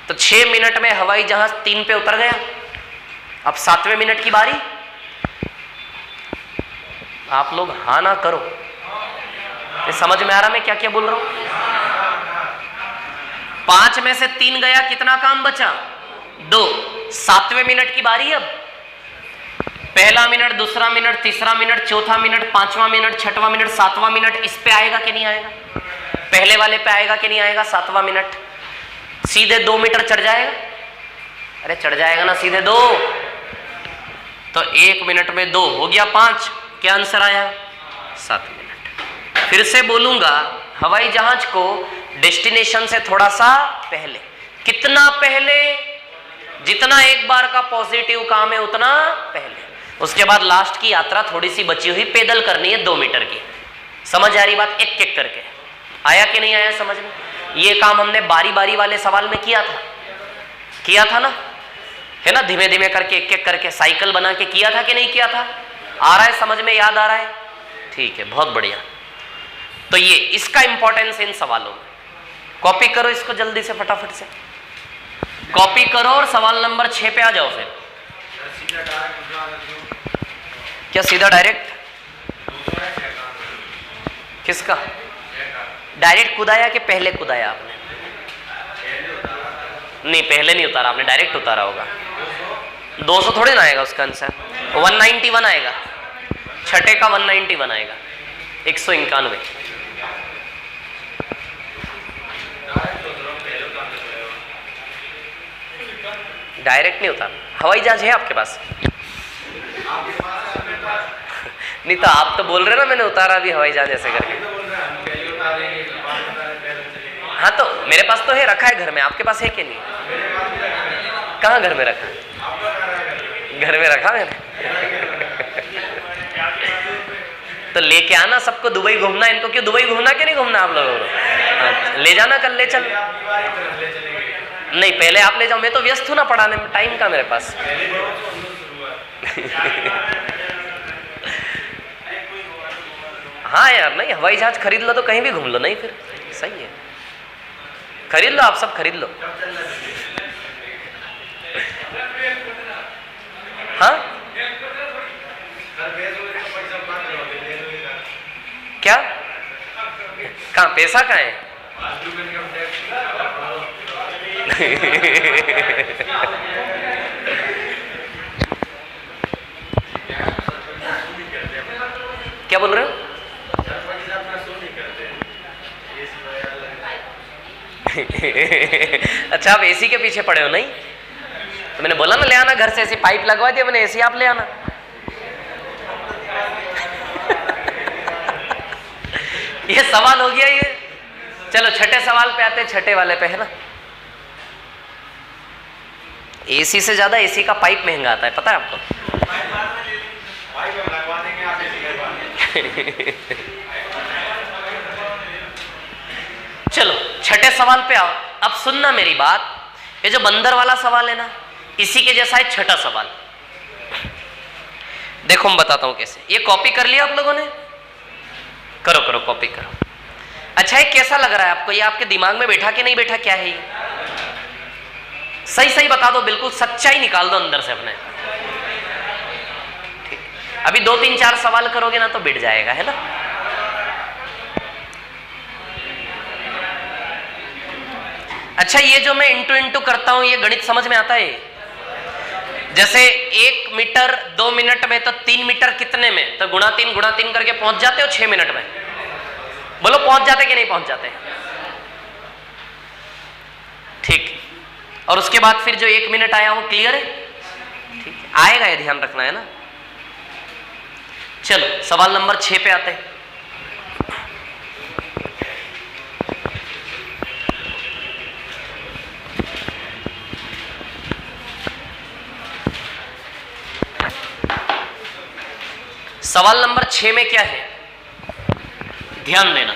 Speaker 1: तो 6 मिनट में हवाई जहाज 3 पे उतर गया। अब 7वें मिनट की बारी। आप लोग हाँ ना करो, ये समझ में आ रहा मैं क्या क्या बोल रहा हूं? 5 में से 3 गया, कितना काम बचा? 2। 7वें मिनट की बारी। अब पहला मिनट, दूसरा मिनट, तीसरा मिनट, चौथा मिनट, 5वां मिनट, 6वां मिनट, 7वां मिनट, इस पे आएगा कि नहीं आएगा? पहले वाले पे आएगा कि नहीं आएगा? 7वां मिनट सीधे 2 मीटर चढ़ जाएगा। अरे चढ़ जाएगा ना सीधे 2, तो 1 मिनट में 2 हो गया 5। क्या आंसर आया? 7 मिनट। फिर से बोलूंगा, हवाई जहाज को डेस्टिनेशन से थोड़ा सा पहले, कितना पहले? जितना एक बार का पॉजिटिव काम है उतना पहले। उसके बाद लास्ट की यात्रा थोड़ी सी बची हुई पैदल करनी है 2 मीटर की। समझ आ रही बात? एक एक करके आया कि नहीं आया समझ में? ये काम हमने बारी बारी वाले सवाल में किया था ना, है ना? धीमे धीमे करके एक एक करके साइकिल बना के किया था कि नहीं किया था? आ रहा है समझ में? याद आ रहा है? ठीक है, बहुत बढ़िया। तो ये इसका इंपॉर्टेंस इन सवालों में। कॉपी करो इसको जल्दी से, फटाफट से कॉपी करो और सवाल नंबर 6 पे आ जाओ। फिर क्या सीधा डायरेक्ट? किसका? डायरेक्ट कुदाया कि पहले कुदाया आपने? नहीं, पहले नहीं उतारा आपने, डायरेक्ट उतारा होगा। 200 थोड़ी ना आएगा उसका आंसर, 191 आएगा। छठे का 191 आएगा, 191। डायरेक्ट नहीं उतारना। हवाई जहाज है आपके पास? नहीं तो आप तो बोल रहे ना मैंने उतारा भी हवाई जहाज ऐसे करके। हाँ तो मेरे पास तो है, रखा है घर में। आपके पास है कि नहीं? कहाँ घर में रखा है? घर में रखा मैंने। तो लेके आना, सबको दुबई घूमना। इनको क्यों दुबई घूमना, कि नहीं घूमना आप लोगों को? ले जाना, कल ले चल। नहीं, पहले आप ले जाओ, मैं तो व्यस्त हूं ना पढ़ाने में, टाइम का मेरे पास। हाँ यार, नहीं हवाई जहाज खरीद लो तो कहीं भी घूम लो। नहीं फिर सही है, खरीद लो, आप सब खरीद लो। हाँ क्या? कहाँ पैसा कहाँ है? क्या बोल रहे हो? अच्छा, आप एसी के पीछे पड़े हो? नहीं तो मैंने बोला ना ले आना घर से, ऐसी पाइप लगवा दिया मैंने, एसी आप ले आना। ये सवाल हो गया ये। चलो छठे सवाल पे आते हैं, छठे वाले पे है ना। एसी से ज्यादा एसी का पाइप महंगा आता है, पता है आपको? चलो छठे सवाल पे आओ। अब सुनना मेरी बात, ये जो बंदर वाला सवाल है ना, इसी के जैसा है छठा सवाल। देखो मैं बताता हूं कैसे। ये कॉपी कर लिया आप लोगों ने? करो करो, कॉपी करो। अच्छा, ये कैसा लग रहा है आपको? ये आपके दिमाग में बैठा कि नहीं बैठा? क्या है ये? सही सही बता दो, बिल्कुल सच्चाई निकाल दो अंदर से अपने। ठीक, अभी 2 3 4 सवाल करोगे ना तो बैठ जाएगा, है ना। अच्छा, ये जो मैं इंटू इंटू करता हूं, ये गणित समझ में आता है? जैसे 1 मीटर 2 मिनट में, तो 3 मीटर कितने में? तो गुणा 3 करके पहुंच जाते हो 6 मिनट में। बोलो पहुंच जाते कि नहीं पहुंच जाते? ठीक। और उसके बाद फिर जो 1 मिनट आया वो क्लियर है? ठीक है, आएगा, ये ध्यान रखना है ना। चलो सवाल नंबर 6 पे आते हैं। सवाल नंबर 6 में क्या है, ध्यान देना।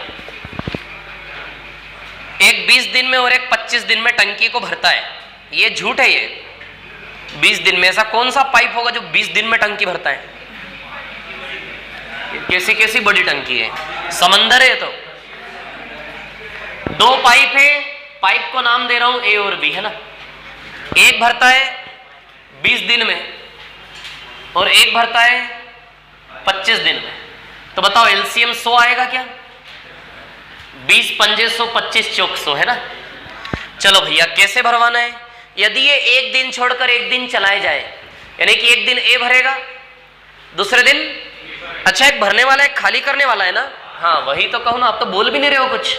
Speaker 1: एक 20 दिन में और एक 25 दिन में टंकी को भरता है। ये झूठ है। ये 20 दिन में ऐसा कौन सा पाइप होगा जो 20 दिन में टंकी भरता है? कैसी कैसी बड़ी टंकी है, समंदर है। तो 2 पाइप है, पाइप को नाम दे रहा हूं ए और बी, है ना। एक भरता है 20 दिन में और एक भरता है 25 दिन में। तो बताओ एलसीएम 100 आएगा क्या? 20 पंजे 100, 25 चौक 100, है ना। चलो भैया कैसे भरवाना है? यदि ये एक दिन छोड़कर एक दिन चलाए जाए, यानी कि एक दिन ए भरेगा, दूसरे दिन, अच्छा एक भरने वाला एक खाली करने वाला है ना। हाँ वही तो कहूं ना, आप तो बोल भी नहीं रहे हो कुछ।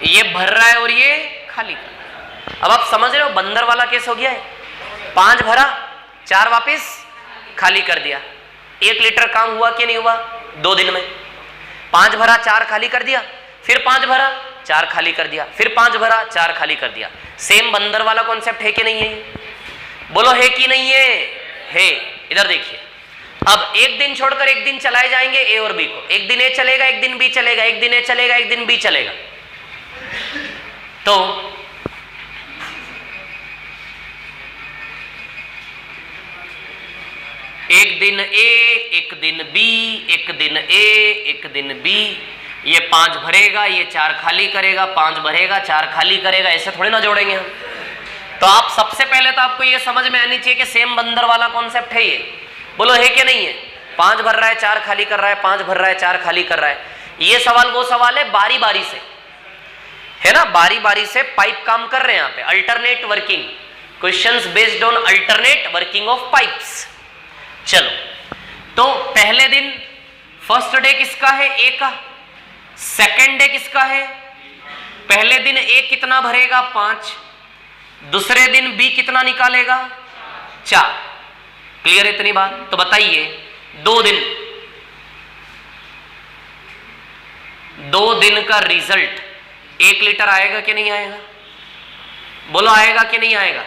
Speaker 1: ये भर रहा है और ये खाली कर रहा है। अब आप समझ रहे हो बंदर वाला केस हो गया है। 5 भरा, 4 वापिस खाली कर दिया। 1 लीटर काम हुआ कि नहीं हुआ 2 दिन में? 5 भरा, 4 खाली कर दिया, फिर 5 भरा, 4 खाली कर दिया, फिर 5 भरा, 4 खाली कर दिया। सेम बंदर वाला कॉन्सेप्ट है कि नहीं है? बोलो है कि नहीं है? है। इधर देखिए, अब एक दिन छोड़कर एक दिन चलाए जाएंगे ए और बी को। एक दिन ए चलेगा, एक दिन बी चलेगा, एक दिन ए चलेगा, एक दिन बी चलेगा। तो एक दिन ए, एक दिन बी, एक दिन ए, एक दिन बी। ये 5 भरेगा, ये 4 खाली करेगा, 5 भरेगा, 4 खाली करेगा। ऐसे थोड़ी ना जोड़ेंगे हम। तो आप सबसे पहले तो आपको ये समझ में आनी चाहिए कि सेम बंदर वाला कॉन्सेप्ट है ये। बोलो है कि नहीं है? 5 भर रहा है 4 खाली कर रहा है, 5 भर रहा है 4 खाली कर रहा है। ये सवाल वो सवाल है बारी बारी से, है ना, बारी बारी से पाइप काम कर रहे हैं यहाँ पे, alternate working, questions based on alternate working of pipes. चलो, तो पहले दिन फर्स्ट डे किसका है? ए का। सेकेंड डे किसका है? पहले दिन ए कितना भरेगा? 5। दूसरे दिन बी कितना निकालेगा? 4। क्लियर है इतनी बात? तो बताइए 2 दिन का रिजल्ट 1 लीटर आएगा कि नहीं आएगा? बोलो आएगा कि नहीं आएगा?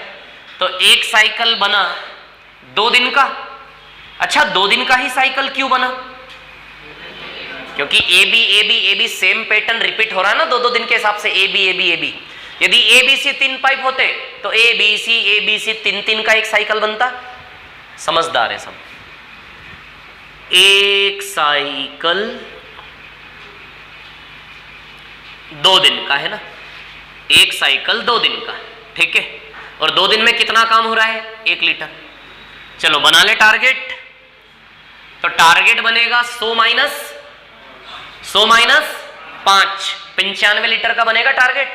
Speaker 1: तो एक साइकिल बना 2 दिन का। अच्छा, 2 दिन का ही साइकिल क्यों बना? क्योंकि A B same pattern repeat हो रहा है ना 2-2 दिन के हिसाब से, ए बी। यदि ए बी सी 3 पाइप होते तो ए बी सी 3 का एक साइकिल बनता। समझदार है सब। एक साइकिल 2 दिन का है ना, एक साइकिल 2 दिन का, ठीक है। और 2 दिन में कितना काम हो रहा है? 1 लीटर। चलो बना ले टारगेट। तो टारगेट बनेगा 100 माइनस 5, 95 लीटर का बनेगा टारगेट।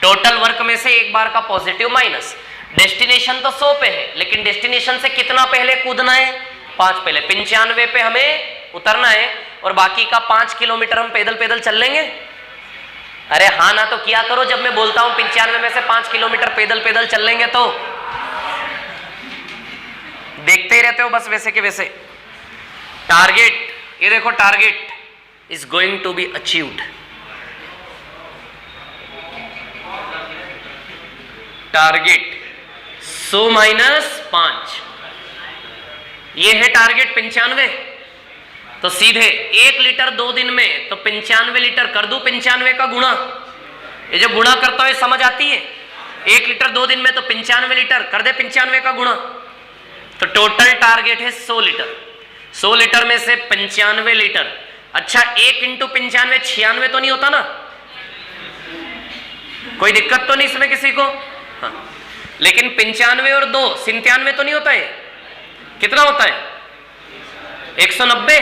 Speaker 1: टोटल वर्क में से एक बार का पॉजिटिव माइनस। डेस्टिनेशन तो 100 पे है, लेकिन डेस्टिनेशन से कितना पहले कूदना है? 5 पहले। 95 पे हमें उतरना है और बाकी का 5 किलोमीटर हम पैदल चल लेंगे। अरे हाँ ना तो किया करो जब मैं बोलता हूं 95 में से 5 किलोमीटर पैदल चल लेंगे, तो देखते ही रहते हो बस वैसे के वैसे। टारगेट, ये देखो, target is going to be achieved. Target 100 minus 5, ये है टारगेट 95। तो सीधे 1 लीटर 2 दिन में, तो 95 लीटर कर दूं 95 का गुणा। ये जो गुणा करता है समझ आती है? 1 लीटर 2 दिन में तो 95 लीटर कर दे 95 का गुणा। तो टोटल टारगेट है 100 लीटर। 100 लीटर में से 95 लीटर। अच्छा, 1 इंटू 95 96 तो नहीं होता ना? कोई दिक्कत तो नहीं इसमें किसी को? हाँ। लेकिन 95 और 2 97 तो नहीं होता है? कितना होता है? 190,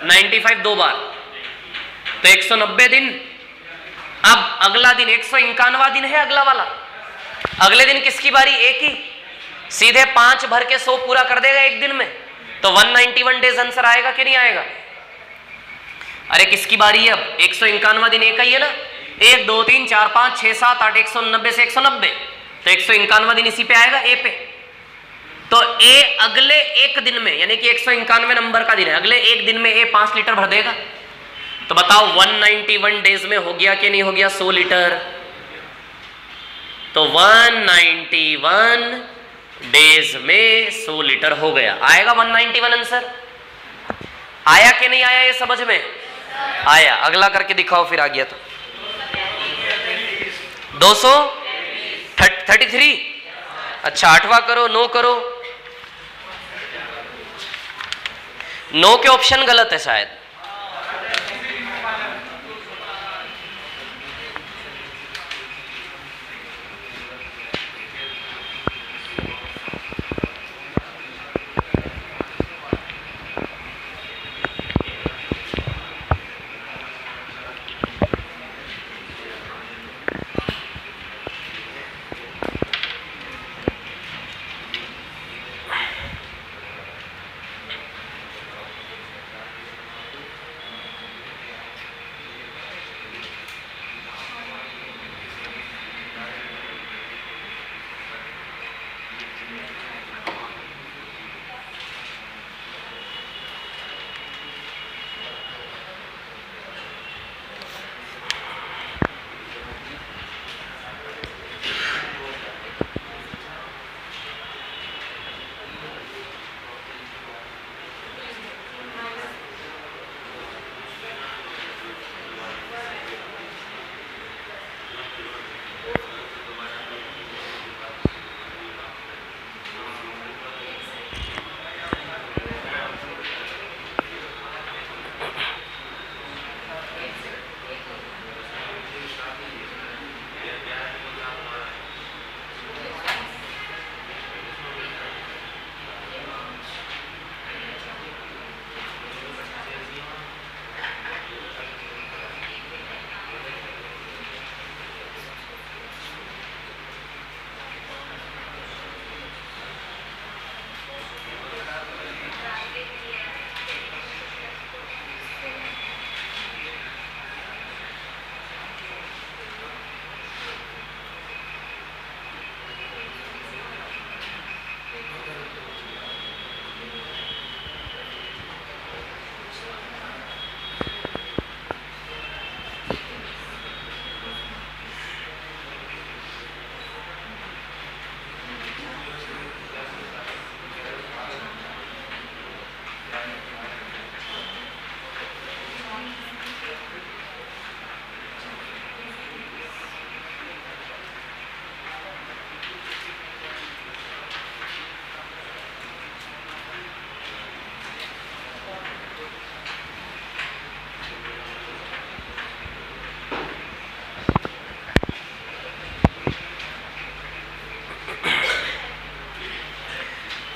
Speaker 1: 95 2 बार, तो 190 दिन। अब अगला दिन 151वां दिन है अगला वाला। अगले दिन किसकी बारी? एक ही। सीधे 5 भर के 100 पूरा कर देगा एक दिन में, तो 191 डेज आंसर आएगा कि नहीं आएगा? अरे किसकी बारी है अब? 151वां दिन एक ही है ना। 1 2 3 4 5 6 7 8, 190 से 190, तो 151वां दिन इसी पे आएगा, ए पे। तो ए अगले एक दिन में, यानी कि 151 नंबर का दिन है, अगले एक दिन में ए 5 लीटर भर देगा। तो बताओ 191 डेज में हो गया कि नहीं हो गया 100 लीटर? तो 191 डेज में 100 लीटर हो गया। आएगा 191 आंसर? आया कि नहीं आया? ये समझ में आया? अगला करके दिखाओ फिर आ गया तो। 233। अच्छा, 8वां करो, 9 करो। 9 के ऑप्शन गलत है शायद।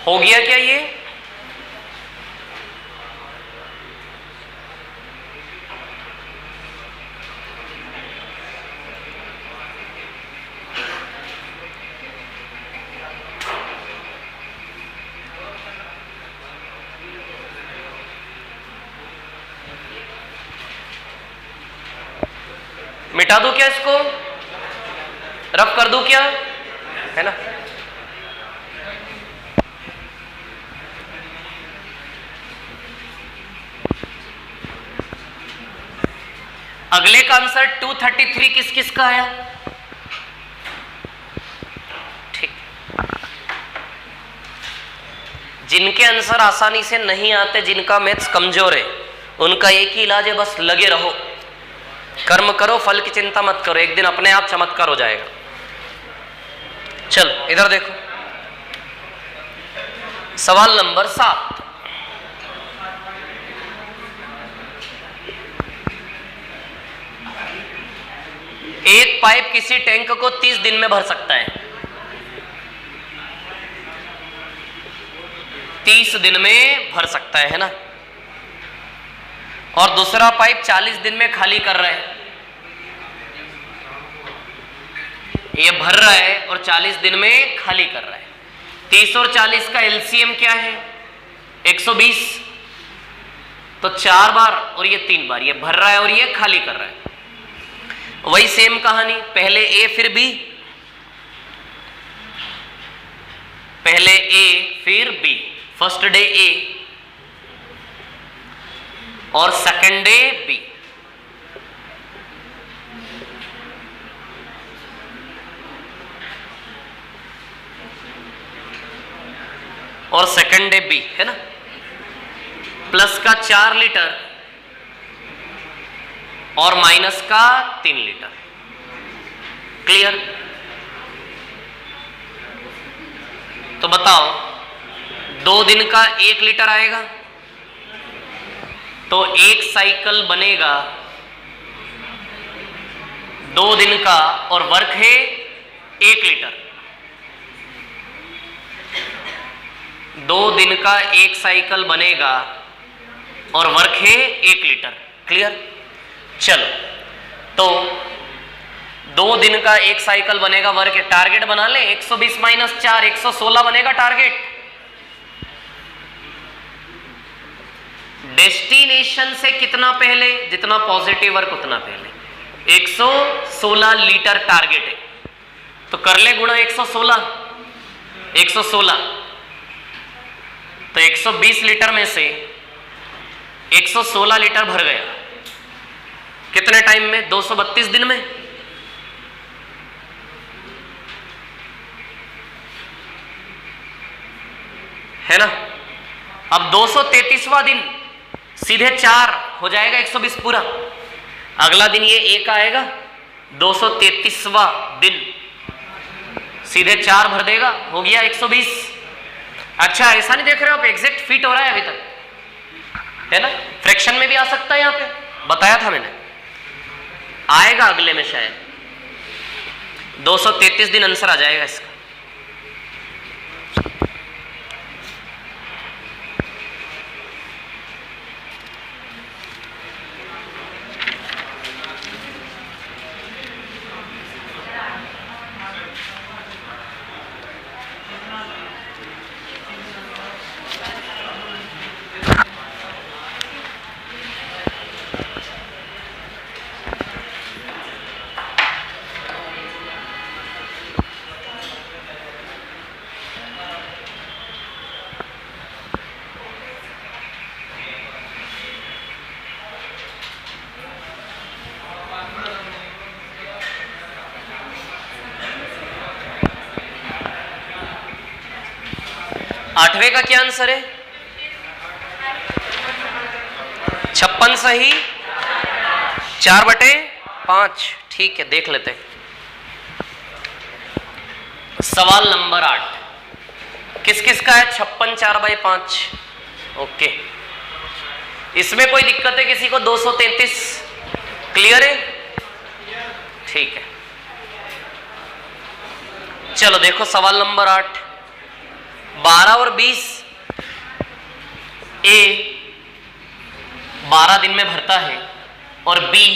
Speaker 1: हो गया क्या ये? मिटा दूं क्या इसको? रफ कर दूं क्या? है ना? अगले का आंसर 233 किस किस का आया? ठीक। जिनके आंसर आसानी से नहीं आते, जिनका मैथ्स कमजोर है, उनका एक ही इलाज है, बस लगे रहो, कर्म करो, फल की चिंता मत करो, एक दिन अपने आप चमत्कार हो जाएगा। चलो इधर देखो, सवाल नंबर 7। एक पाइप किसी टैंक को 30 दिन में भर सकता है। 30 दिन में भर सकता है ना? और दूसरा पाइप 40 दिन में खाली कर रहा है। ये भर रहा है और 40 दिन में खाली कर रहा है। 30 और 40 का एलसीएम क्या है? 120। तो 4 बार और ये 3 बार, ये भर रहा है और ये खाली कर रहा है। वही सेम कहानी, पहले ए फिर बी, पहले ए फिर बी, फर्स्ट डे ए और सेकंड डे बी। और सेकंड डे बी, है ना? प्लस का 4 लीटर और माइनस का 3 लीटर। क्लियर? तो बताओ, 2 दिन का 1 लीटर आएगा, तो एक साइकिल बनेगा 2 दिन का, और वर्क है 1 लीटर। 2 दिन का 1 साइकिल बनेगा और वर्क है 1 लीटर। क्लियर? चलो, तो 2 दिन का 1 साइकिल बनेगा, वर्क, टारगेट बना ले, 120 माइनस 4, 116 बनेगा टारगेट। डेस्टिनेशन से कितना पहले? जितना पॉजिटिव वर्क उतना पहले। 116 लीटर टारगेट है, तो कर ले गुणा 116, 116। तो 120 लीटर में से 116 लीटर भर गया। कितने टाइम में? 232 दिन में। है ना? अब 233वां दिन सीधे 4 हो जाएगा, 120 पूरा। अगला दिन ये 1 आएगा, 233वां दिन सीधे 4 भर देगा, हो गया 120। अच्छा, ऐसा नहीं देख रहे हो आप, एग्जैक्ट फिट हो रहा है अभी तक, है ना? फ्रैक्शन में भी आ सकता है, यहां पे बताया था मैंने, आएगा अगले में शायद। 233 दिन आंसर आ जाएगा इसका। आठवें का क्या आंसर है? 56 सही, 4/5। ठीक है, देख लेते हैं। सवाल नंबर 8 किस किस का है? 56 4/5। ओके, इसमें कोई दिक्कत है किसी को? 233 क्लियर है? ठीक है, चलो देखो सवाल नंबर 8। 12 और 20, ए 12 दिन में भरता है और बी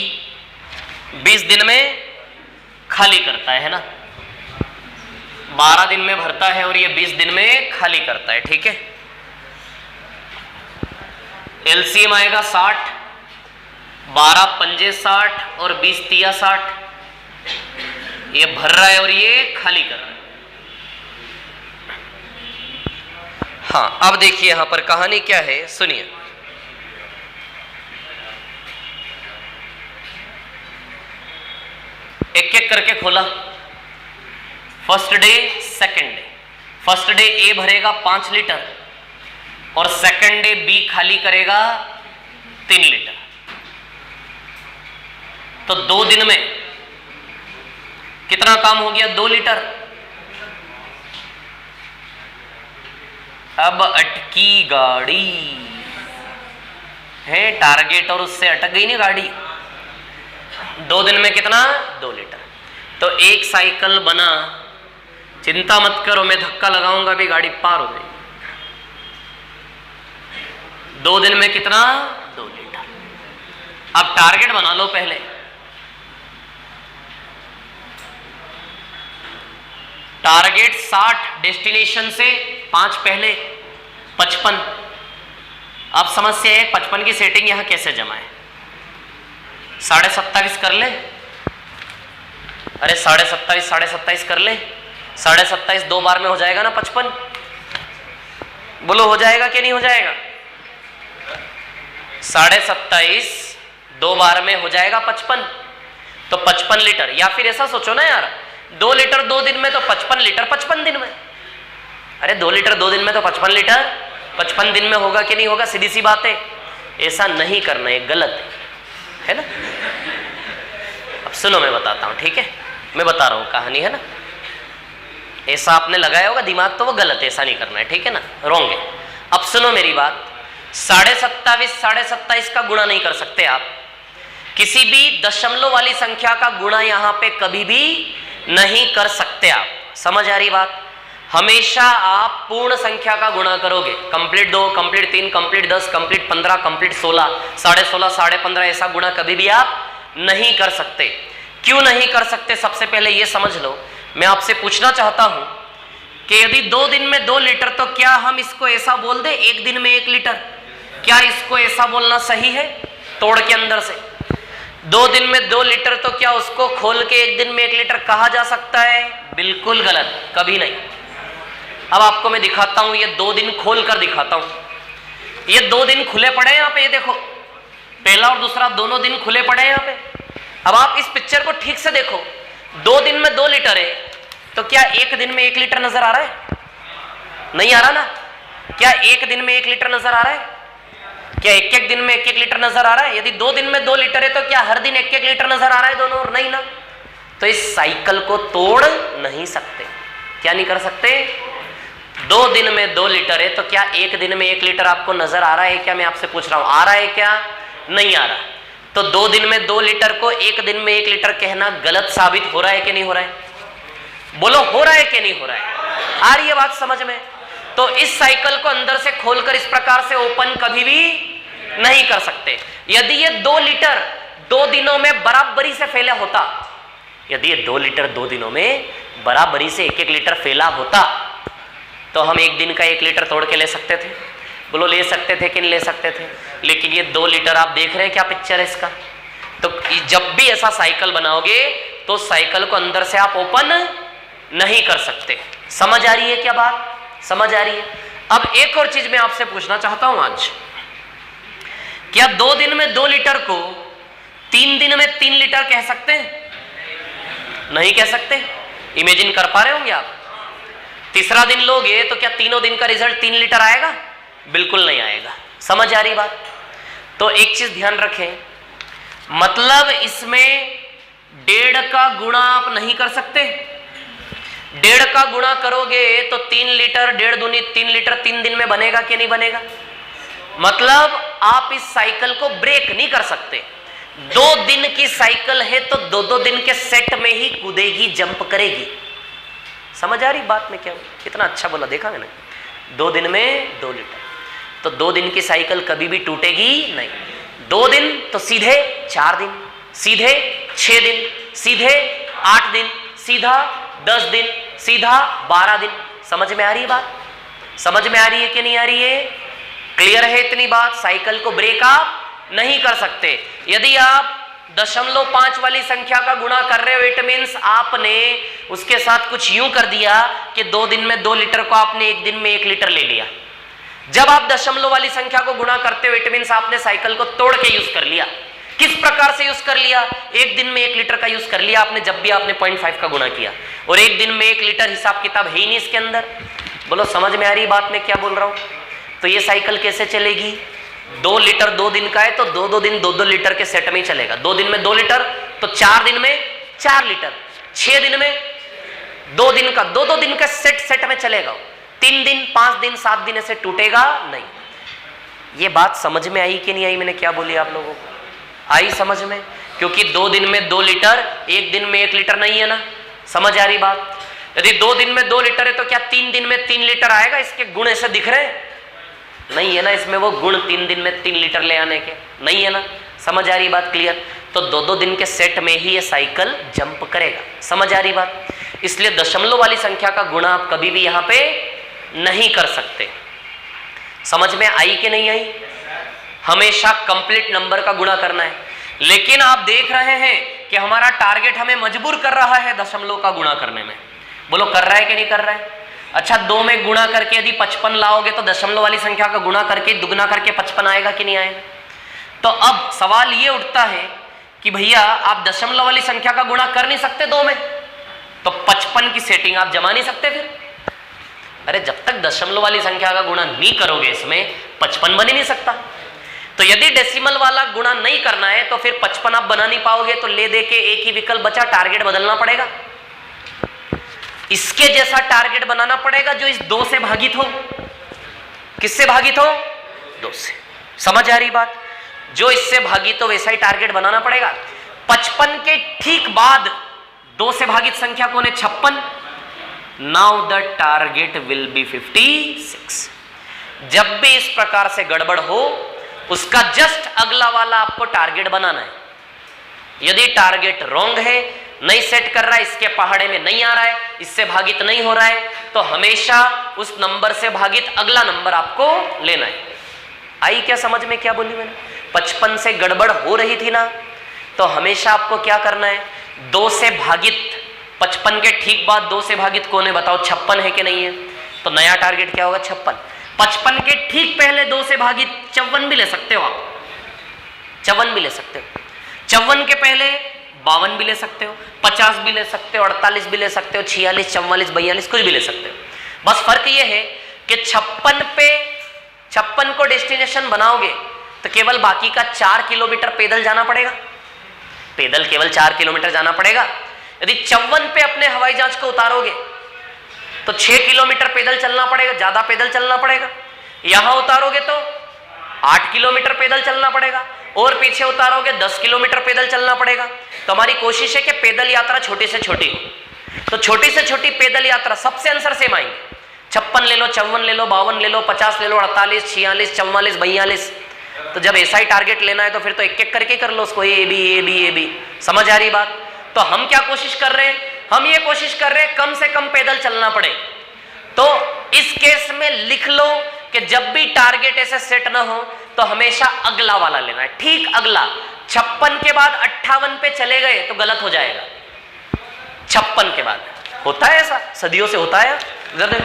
Speaker 1: 20 दिन में खाली करता है ना। 12 दिन में भरता है और ये 20 दिन में खाली करता है, ठीक है। एलसीएम आएगा 60, 12 पंजे 60 और 20 तिया 60। ये भर रहा है और ये खाली कर रहा है। हाँ, अब देखिए यहां पर कहानी क्या है, सुनिए। एक एक करके खोला, first day second day. First day ए भरेगा 5 लीटर और सेकंड डे बी खाली करेगा 3 लीटर। तो 2 दिन में कितना काम हो गया? 2 लीटर। अब अटकी गाड़ी है, टारगेट और उससे अटक गई ना गाड़ी। 2 दिन में कितना? 2 लीटर। तो एक साइकिल बना, चिंता मत करो, मैं धक्का लगाऊंगा भी गाड़ी पार हो जाएगी। 2 दिन में कितना? 2 लीटर। अब टारगेट बना लो पहले। टारगेट 60, डेस्टिनेशन से 5 पहले 55। अब समस्या है 55 की सेटिंग यहां कैसे जमाए? 27.5 कर ले। अरे 27.5 कर ले। 27.5 2 बार में हो जाएगा ना 55? बोलो हो जाएगा कि नहीं हो जाएगा? 27.5 2 बार में हो जाएगा 55। तो 55 लीटर। या फिर ऐसा सोचो ना यार, 2 लीटर 2 दिन में तो 55 लीटर 55 दिन में। अरे 2 लीटर 2 दिन में तो 55 लीटर 55 दिन में होगा कि नहीं होगा? सीधी सी बात है। ऐसा नहीं करना, है गलत है ना। अब सुनो मैं बताता हूं, ठीक है। मैं बता रहा हूं, कहानी है ना। ऐसा आपने लगाया होगा दिमाग तो वो गलत है, ऐसा नहीं करना है, ठीक है ना, रॉन्ग है। अब सुनो मेरी बात। 27.5 का गुणा नहीं कर सकते आप। किसी भी दशमलव वाली संख्या का गुणा यहां पे कभी भी नहीं कर सकते आप। समझ आ रही बात? हमेशा आप पूर्ण संख्या का गुणा करोगे। Complete 2, complete 3, complete 10, complete 15, complete 16, 16.5, 15.5, ऐसा गुणा कभी भी आप नहीं कर सकते। क्यों नहीं कर सकते? सबसे पहले ये समझ लो। मैं आपसे पूछना चाहता हूं कि यदि 2 दिन में 2 लीटर, तो क्या हम इसको ऐसा बोल दे 1 दिन में 1 लीटर? क्या इसको ऐसा बोलना सही है? तोड़ के अंदर से 2 दिन में 2 लीटर, तो क्या उसको खोल के 1 दिन में 1 लीटर कहा जा सकता है? बिल्कुल गलत, कभी नहीं। अब आपको मैं दिखाता हूं, ये 2 दिन खोल कर दिखाता हूं। ये 2 दिन खुले पड़े हैं यहां पे, ये देखो, पहला और दूसरा दोनों दिन खुले पड़े हैं यहां पे। अब आप इस पिक्चर को ठीक से देखो। 2 दिन में 2 लीटर है, तो क्या 1 दिन में 1 लीटर नजर आ रहा है? नहीं आ रहा ना। क्या 1 दिन में 1 लीटर नजर आ रहा है? क्या 1-1 दिन में 1-1 लीटर नजर आ रहा है? यदि 2 दिन में 2 लीटर है, तो क्या हर दिन 1-1 लीटर नजर आ रहा है दोनों? और नहीं ना। तो इस साइकिल को तोड़ नहीं सकते। क्या नहीं कर सकते? 2 दिन में 2 लीटर है, तो क्या 1 दिन में 1 लीटर आपको नजर आ रहा है क्या? मैं आपसे पूछ रहा हूं, आ रहा है क्या? नहीं आ रहा। तो 2 दिन में 2 लीटर को 1 दिन में 1 लीटर कहना गलत साबित हो रहा है कि नहीं हो रहा है? बोलो हो रहा है कि नहीं हो रहा है? आ रही है बात समझ में? तो इस साइकिल को अंदर से खोलकर इस प्रकार से ओपन कभी भी नहीं कर सकते। यदि ये 2 लीटर 2 दिनों में बराबरी से फैला होता, यदि ये 2 लीटर 2 दिनों में बराबरी से 1-1 लीटर फैला होता, तो हम 1 दिन का 1 लीटर तोड़ के ले सकते थे। बोलो ले सकते थे कि नहीं ले सकते थे? लेकिन ये 2 लीटर आप देख रहे हैं क्या पिक्चर है इसका? तो जब भी ऐसा साइकिल बनाओगे तो साइकिल को अंदर से आप ओपन नहीं कर सकते। समझ आ रही है क्या बात? समझ आ रही है? अब एक और चीज मैं आपसे पूछना चाहता हूं आज, क्या 2 दिन में 2 लीटर को 3 दिन में 3 लीटर कह सकते हैं? नहीं कह सकते। इमेजिन कर पा रहे होंगे आप? तीसरा दिन लोगे तो क्या तीनों दिन का रिजल्ट 3 लीटर आएगा? बिल्कुल नहीं आएगा। समझ आ रही बात? तो एक चीज ध्यान रखें, मतलब इसमें 1.5 का गुणा आप नहीं कर सकते। 1.5 का गुणा करोगे तो 3 लीटर, 1.5 दूनी 3 लीटर 3 दिन में बनेगा कि नहीं बनेगा? मतलब आप इस साइकिल को ब्रेक नहीं कर सकते। 2 दिन की साइकिल है तो 2-2 दिन के सेट में ही कूदेगी, जंप करेगी। समझ आ रही बात में क्या? कितना अच्छा बोला, देखा मैंने। 2 दिन में 2 लीटर। तो 2 दिन की साइकिल कभी भी टूटेगी नहीं। 2 दिन तो सीधे 4 दिन, सीधे 6 दिन, सीधे 8 दिन, सीधा 10 दिन, सीधा 12 दिन। समझ में आ रही है बात? समझ में आ रही है कि नहीं आ रही है? क्लियर है इतनी बात? साइकिल को ब्रेक आप नहीं कर सकते। यदि आप 0.5 वाली संख्या का गुणा कर रहे हो, इट मीन्स आपने उसके साथ कुछ यूं कर दिया कि 2 दिन में 2 लीटर को आपने 1 दिन में 1 लीटर ले लिया। जब आप दशमलव वाली संख्या को गुणा करते हो, इट मीन्स आपने साइकिल को तोड़ के यूज कर लिया। किस प्रकार से यूज कर लिया? 1 दिन में 1 लीटर का यूज कर लिया आपने, जब भी आपने 0.5 का गुणा किया। और 1 दिन में 1 लीटर हिसाब किताब है ही नहीं इसके अंदर। बोलो समझ में आ रही बात में क्या बोल रहा हूं? तो ये साइकिल कैसे चलेगी? 2 लीटर 2 दिन का है तो 2-2 दिन 2-2 लीटर के सेट में ही चलेगा। 2 दिन में 2 लीटर तो 4 दिन में 4 लीटर, 6 दिन में 2 दिन का 2-2 दिन का सेट में चलेगा। 3 दिन 5 दिन 7 दिन ऐसे टूटेगा नहीं। ये बात समझ में आई कि नहीं आई? मैंने क्या बोली आप लोगों को? आई समझ में? क्योंकि 2 दिन में 2 लीटर 1 दिन में 1 लीटर नहीं है ना। समझ आ रही बात? यदि 2 दिन में 2 लीटर है तो क्या 3 दिन में 3 लीटर आएगा? इसके गुण ऐसे दिख रहे हैं? नहीं है ना इसमें वो गुण 3 दिन में 3 लीटर ले आने के, नहीं है ना। समझ आ रही बात? क्लियर? तो 2-2 दिन के सेट में ही ये साइकिल जंप करेगा। समझ आ रही बात? इसलिए दशमलव वाली संख्या का गुणा आप कभी भी यहां पे नहीं कर सकते। समझ में आई कि नहीं आई? हमेशा कंप्लीट नंबर का गुणा करना है। लेकिन आप देख रहे हैं कि हमारा टारगेट हमें मजबूर कर रहा है दशमलव का गुणा करने में। बोलो कर रहा है कि नहीं कर रहा है? अच्छा 2 में गुणा करके यदि 55 लाओगे तो दशमलव वाली संख्या का गुणा करके दुगना करके 55 आएगा कि नहीं आएगा? तो अब सवाल ये उठता है कि भैया आप दशमलव वाली संख्या का गुणा कर नहीं सकते 2 में, तो 55 की सेटिंग आप जमा नहीं सकते फिर? अरे जब तक दशमलव वाली संख्या का गुणा नहीं करोगे इसमें 55 बन ही नहीं सकता। तो यदि डेसिमल वाला गुणा नहीं करना है तो फिर 55 आप बना नहीं पाओगे। तो ले दे के एक ही विकल्प बचा, टारगेट बदलना पड़ेगा। इसके जैसा टारगेट बनाना पड़ेगा जो इस 2 से भागित हो। किससे भागित हो? 2 से। समझ आ रही बात? जो इससे भागित हो वैसा ही टारगेट बनाना पड़ेगा। 55 के ठीक बाद 2 से भागित संख्या कौन है? 56। Now the target will be 56। जब भी इस प्रकार से गड़बड़ हो उसका जस्ट अगला वाला आपको टारगेट बनाना है। यदि टारगेट रॉन्ग है, नहीं सेट कर रहा है, इसके पहाड़े में नहीं आ रहा है, इससे भागित नहीं हो रहा है, तो हमेशा उस नंबर से भागित अगला नंबर आपको लेना है। आई क्या समझ में क्या बोली मैंने? 55 से गड़बड़ हो रही थी ना, तो हमेशा आपको क्या करना है? 2 से भागित 55 के ठीक बाद 2 से भागित कौन है बताओ? 56 है कि नहीं है? तो नया टारगेट क्या होगा? 56। 55 के ठीक पहले 2 से भागित 54 भी ले सकते हो आप, 54 भी ले सकते हो। 54 के पहले 52 भी ले सकते हो, 50 भी ले सकते हो, 48 भी ले सकते हो, 46, 44, 42 कुछ भी ले सकते हो। बस फर्क ये है कि 56 को डेस्टिनेशन बनाओगे तो केवल बाकी का 4 किलोमीटर पैदल जाना पड़ेगा। पैदल केवल 4 किलोमीटर जाना पड़ेगा। यदि 54 पे अपने हवाई जहाज को उतारोगे तो 6 किलोमीटर पैदल चलना पड़ेगा, ज्यादा पैदल चलना पड़ेगा। यहां उतारोगे तो 8 किलोमीटर पैदल चलना पड़ेगा, और पीछे उतारोगे 10 किलोमीटर पैदल चलना पड़ेगा। तो हमारी कोशिश है कि पैदल यात्रा छोटी से छोटी हो। तो छोटी से छोटी पैदल यात्रा सबसे आंसर सेम आएंगे। 56 ले लो, 54 ले लो, 52 ले लो, 50 ले लो, 48, 46, 44, 42। तो जब ऐसा ही टारगेट लेना है तो फिर तो एक एक करके कर लो उसको, ए बी। समझ आ रही बात? तो हम क्या कोशिश कर रहे हैं? हम ये कोशिश कर रहे हैं कम से कम पैदल चलना पड़े। तो इस केस में लिख लो कि जब भी टारगेट ऐसे सेट ना हो तो हमेशा अगला वाला लेना है, ठीक अगला। 56 के बाद 58 पे चले गए तो गलत हो जाएगा। 56 के बाद होता है ऐसा, सदियों से होता है। इधर देखो,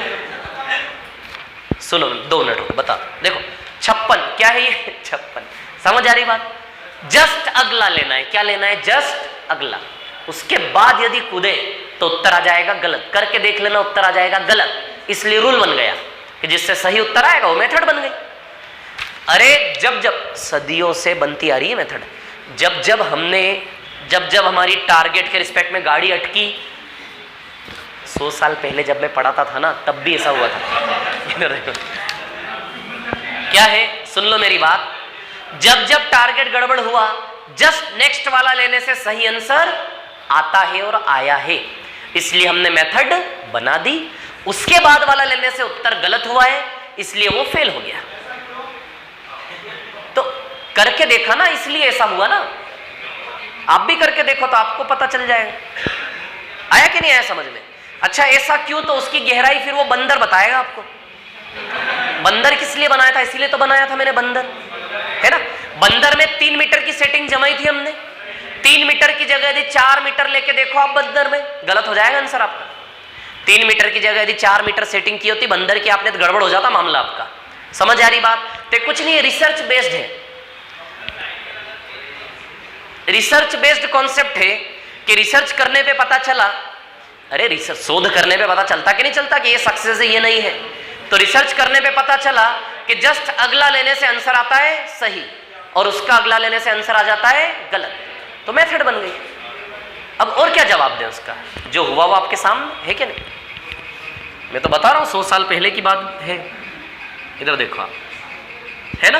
Speaker 1: सुनो 2 मिनट रुको, बता। देखो 56 क्या है ये? 56 समझ आ रही बात? जस्ट अगला लेना है। क्या लेना है? जस्ट अगला। उसके बाद यदि कूदे तो उत्तर आ जाएगा गलत। करके देख लेना, उत्तर आ जाएगा गलत। इसलिए रूल बन गया कि जिससे सही उत्तर आएगा वो मेथड बन गई। अरे जब सदियों से बनती आ रही है मेथड। जब हमारी टारगेट के रिस्पेक्ट में गाड़ी अटकी, 100 साल पहले जब मैं पढ़ाता था ना, तब भी ऐसा हुआ था। क्या है? सुन लो मेरी बात। जब टारगेट गड़बड़ हुआ, जस्ट नेक्स्ट वाला लेने से सही आंसर आता है और आया है, इसलिए हमने मेथड बना दी। उसके बाद वाला लेने से उत्तर गलत हुआ है, इसलिए वो फेल हो गया। तो करके देखा ना, इसलिए ऐसा हुआ ना। आप भी करके देखो तो आपको पता चल जाएगा। आया कि नहीं आया समझ में? अच्छा ऐसा क्यों? तो उसकी गहराई फिर वो बंदर बताएगा आपको। बंदर किस लिए बनाया था? इसीलिए तो बनाया था मैंने बंदर, है ना। बंदर में 3 मीटर की सेटिंग जमाई थी हमने। 3 मीटर की जगह यदि 4 मीटर लेके देखो आप बंदर में, गलत हो जाएगा आंसर आपका। 3 मीटर की जगह यदि 4 मीटर सेटिंग की होती बंदर की आपने तो गड़बड़ हो जाता मामला आपका। समझ आ रही बात? तो कुछ नहीं है, रिसर्च बेस्ड है। रिसर्च बेस्ड कॉन्सेप्ट है कि रिसर्च करने पे पता चला, अरे रिसर्च शोध करने पे पता चलता कि नहीं चलता कि ये सक्सेस है ये नहीं है। तो रिसर्च करने पे पता चला कि जस्ट अगला लेने से आंसर आता है सही और उसका अगला लेने से आंसर आ जाता है गलत, तो मेथड बन गई। अब और क्या जवाब दें उसका? जो हुआ वो आपके सामने है कि नहीं? मैं तो बता रहा हूं 100 साल पहले की बात है। इधर देखो आप, है ना।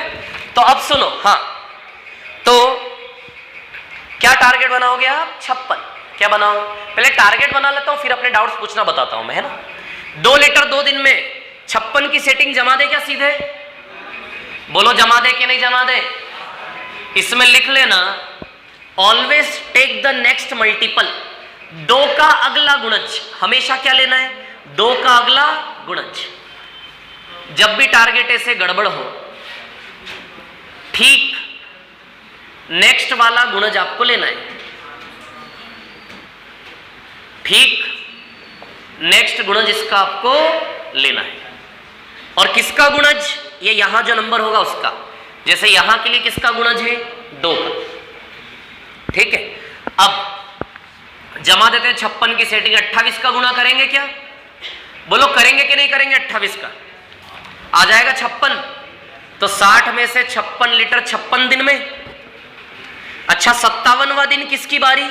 Speaker 1: तो अब सुनो, हाँ तो क्या टारगेट बनाओगे आप? 56। क्या बनाओ? पहले टारगेट बना लेता हूं फिर अपने डाउट्स पूछना बताता हूं मैं, है ना। 2 लीटर 2 दिन में 56 की सेटिंग जमा दे क्या सीधे? बोलो जमा दे कि नहीं जमा दे? इसमें लिख लेना always take the next multiple. 2 का अगला गुणज हमेशा क्या लेना है? 2 का अगला गुणज। जब भी टारगेट ऐसे गड़बड़ हो, ठीक नेक्स्ट वाला गुणज आपको लेना है। ठीक नेक्स्ट गुणज इसका आपको लेना है। और किसका गुणज? ये यहां जो नंबर होगा उसका। जैसे यहां के लिए किसका गुणज है? 2 का। ठीक है, अब जमा देते हैं 56 की सेटिंग। 28 का गुणा करेंगे क्या? बोलो करेंगे कि नहीं करेंगे? 28 का आ जाएगा 56। तो 60 में से 56 लीटर 56 दिन में। अच्छा 57वां दिन किसकी बारी?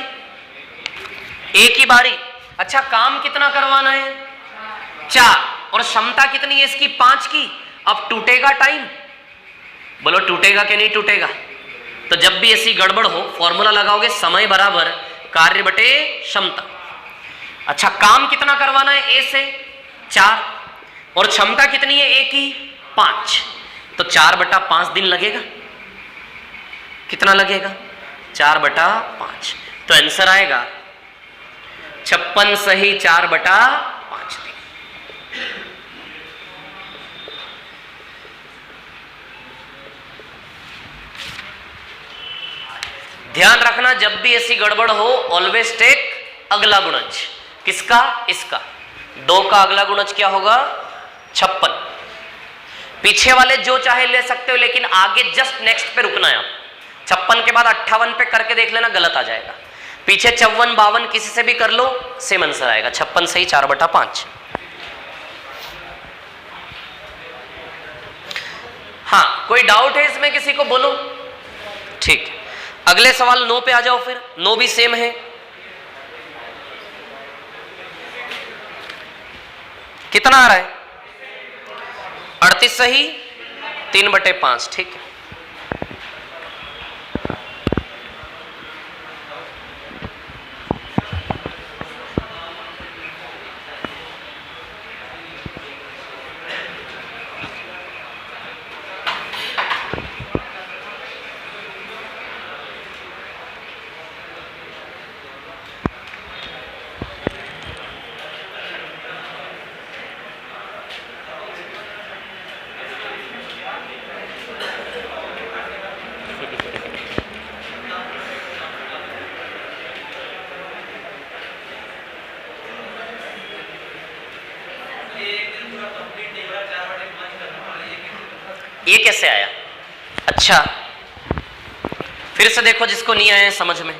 Speaker 1: ए की बारी। अच्छा काम कितना करवाना है? 4। और क्षमता कितनी है इसकी? 5 की। अब टूटेगा टाइम? बोलो टूटेगा कि नहीं टूटेगा? तो जब भी ऐसी गड़बड़ हो फॉर्मूला लगाओगे समय बराबर कार्य बटे क्षमता। अच्छा काम कितना करवाना है? ए से 4। और क्षमता कितनी है ए की? 5। तो 4/5 दिन लगेगा। कितना लगेगा? 4/5। तो आंसर आएगा 56 सही 4/5 दिन। ध्यान रखना जब भी ऐसी गड़बड़ हो ऑलवेज टेक अगला गुणज। किसका? इसका। 2 का अगला गुणज क्या होगा? 56। पीछे वाले जो चाहे ले सकते हो लेकिन आगे जस्ट नेक्स्ट पे रुकना है आप। 56 के बाद 58 पे करके देख लेना, गलत आ जाएगा। पीछे 54 52 किसी से भी कर लो सेम आंसर आएगा। 56 सही 4/5। हाँ कोई डाउट है इसमें किसी को? बोलो। ठीक, अगले सवाल 9 पे आ जाओ फिर। 9 भी सेम है। कितना आ रहा है? 38 सही 3/5। ठीक है, ये कैसे आया? अच्छा फिर से देखो जिसको नहीं आया समझ में,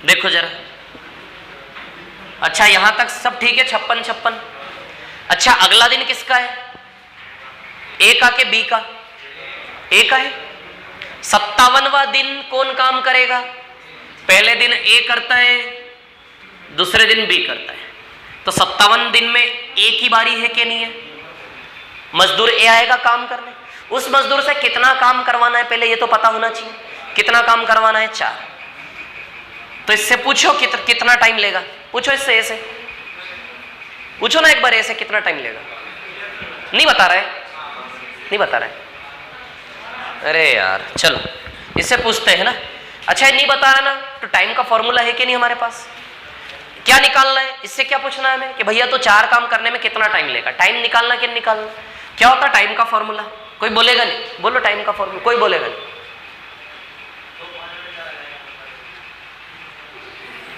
Speaker 1: देखो जरा। अच्छा यहां तक सब ठीक है 56। अच्छा अगला दिन किसका है? ए का के बी का? ए का है। 57वां दिन कौन काम करेगा? पहले दिन ए करता है, दूसरे दिन बी करता है। तो 57 दिन में ए की बारी है कि नहीं है? मजदूर ए आएगा काम करने। उस मजदूर से कितना काम करवाना है पहले ये तो पता होना चाहिए। कितना काम करवाना है? 4। तो इससे पूछो कितना टाइम लेगा? पूछो इससे, ऐसे पूछो ना एक बार, ऐसे कितना टाइम लेगा? नहीं बता रहे, नहीं बता रहे। अरे यार चलो इससे पूछते हैं ना। अच्छा ये नहीं बता रहा ना, तो टाइम का फॉर्मूला है कि नहीं हमारे पास? क्या निकालना है, इससे क्या पूछना है हमें कि भैया तो 4 काम करने में कितना टाइम लेगा, टाइम निकालना कि निकालना। क्या होता है टाइम का फॉर्मूला? कोई बोलेगा नहीं, बोलो टाइम का फॉर्मूला, कोई बोलेगा नहीं।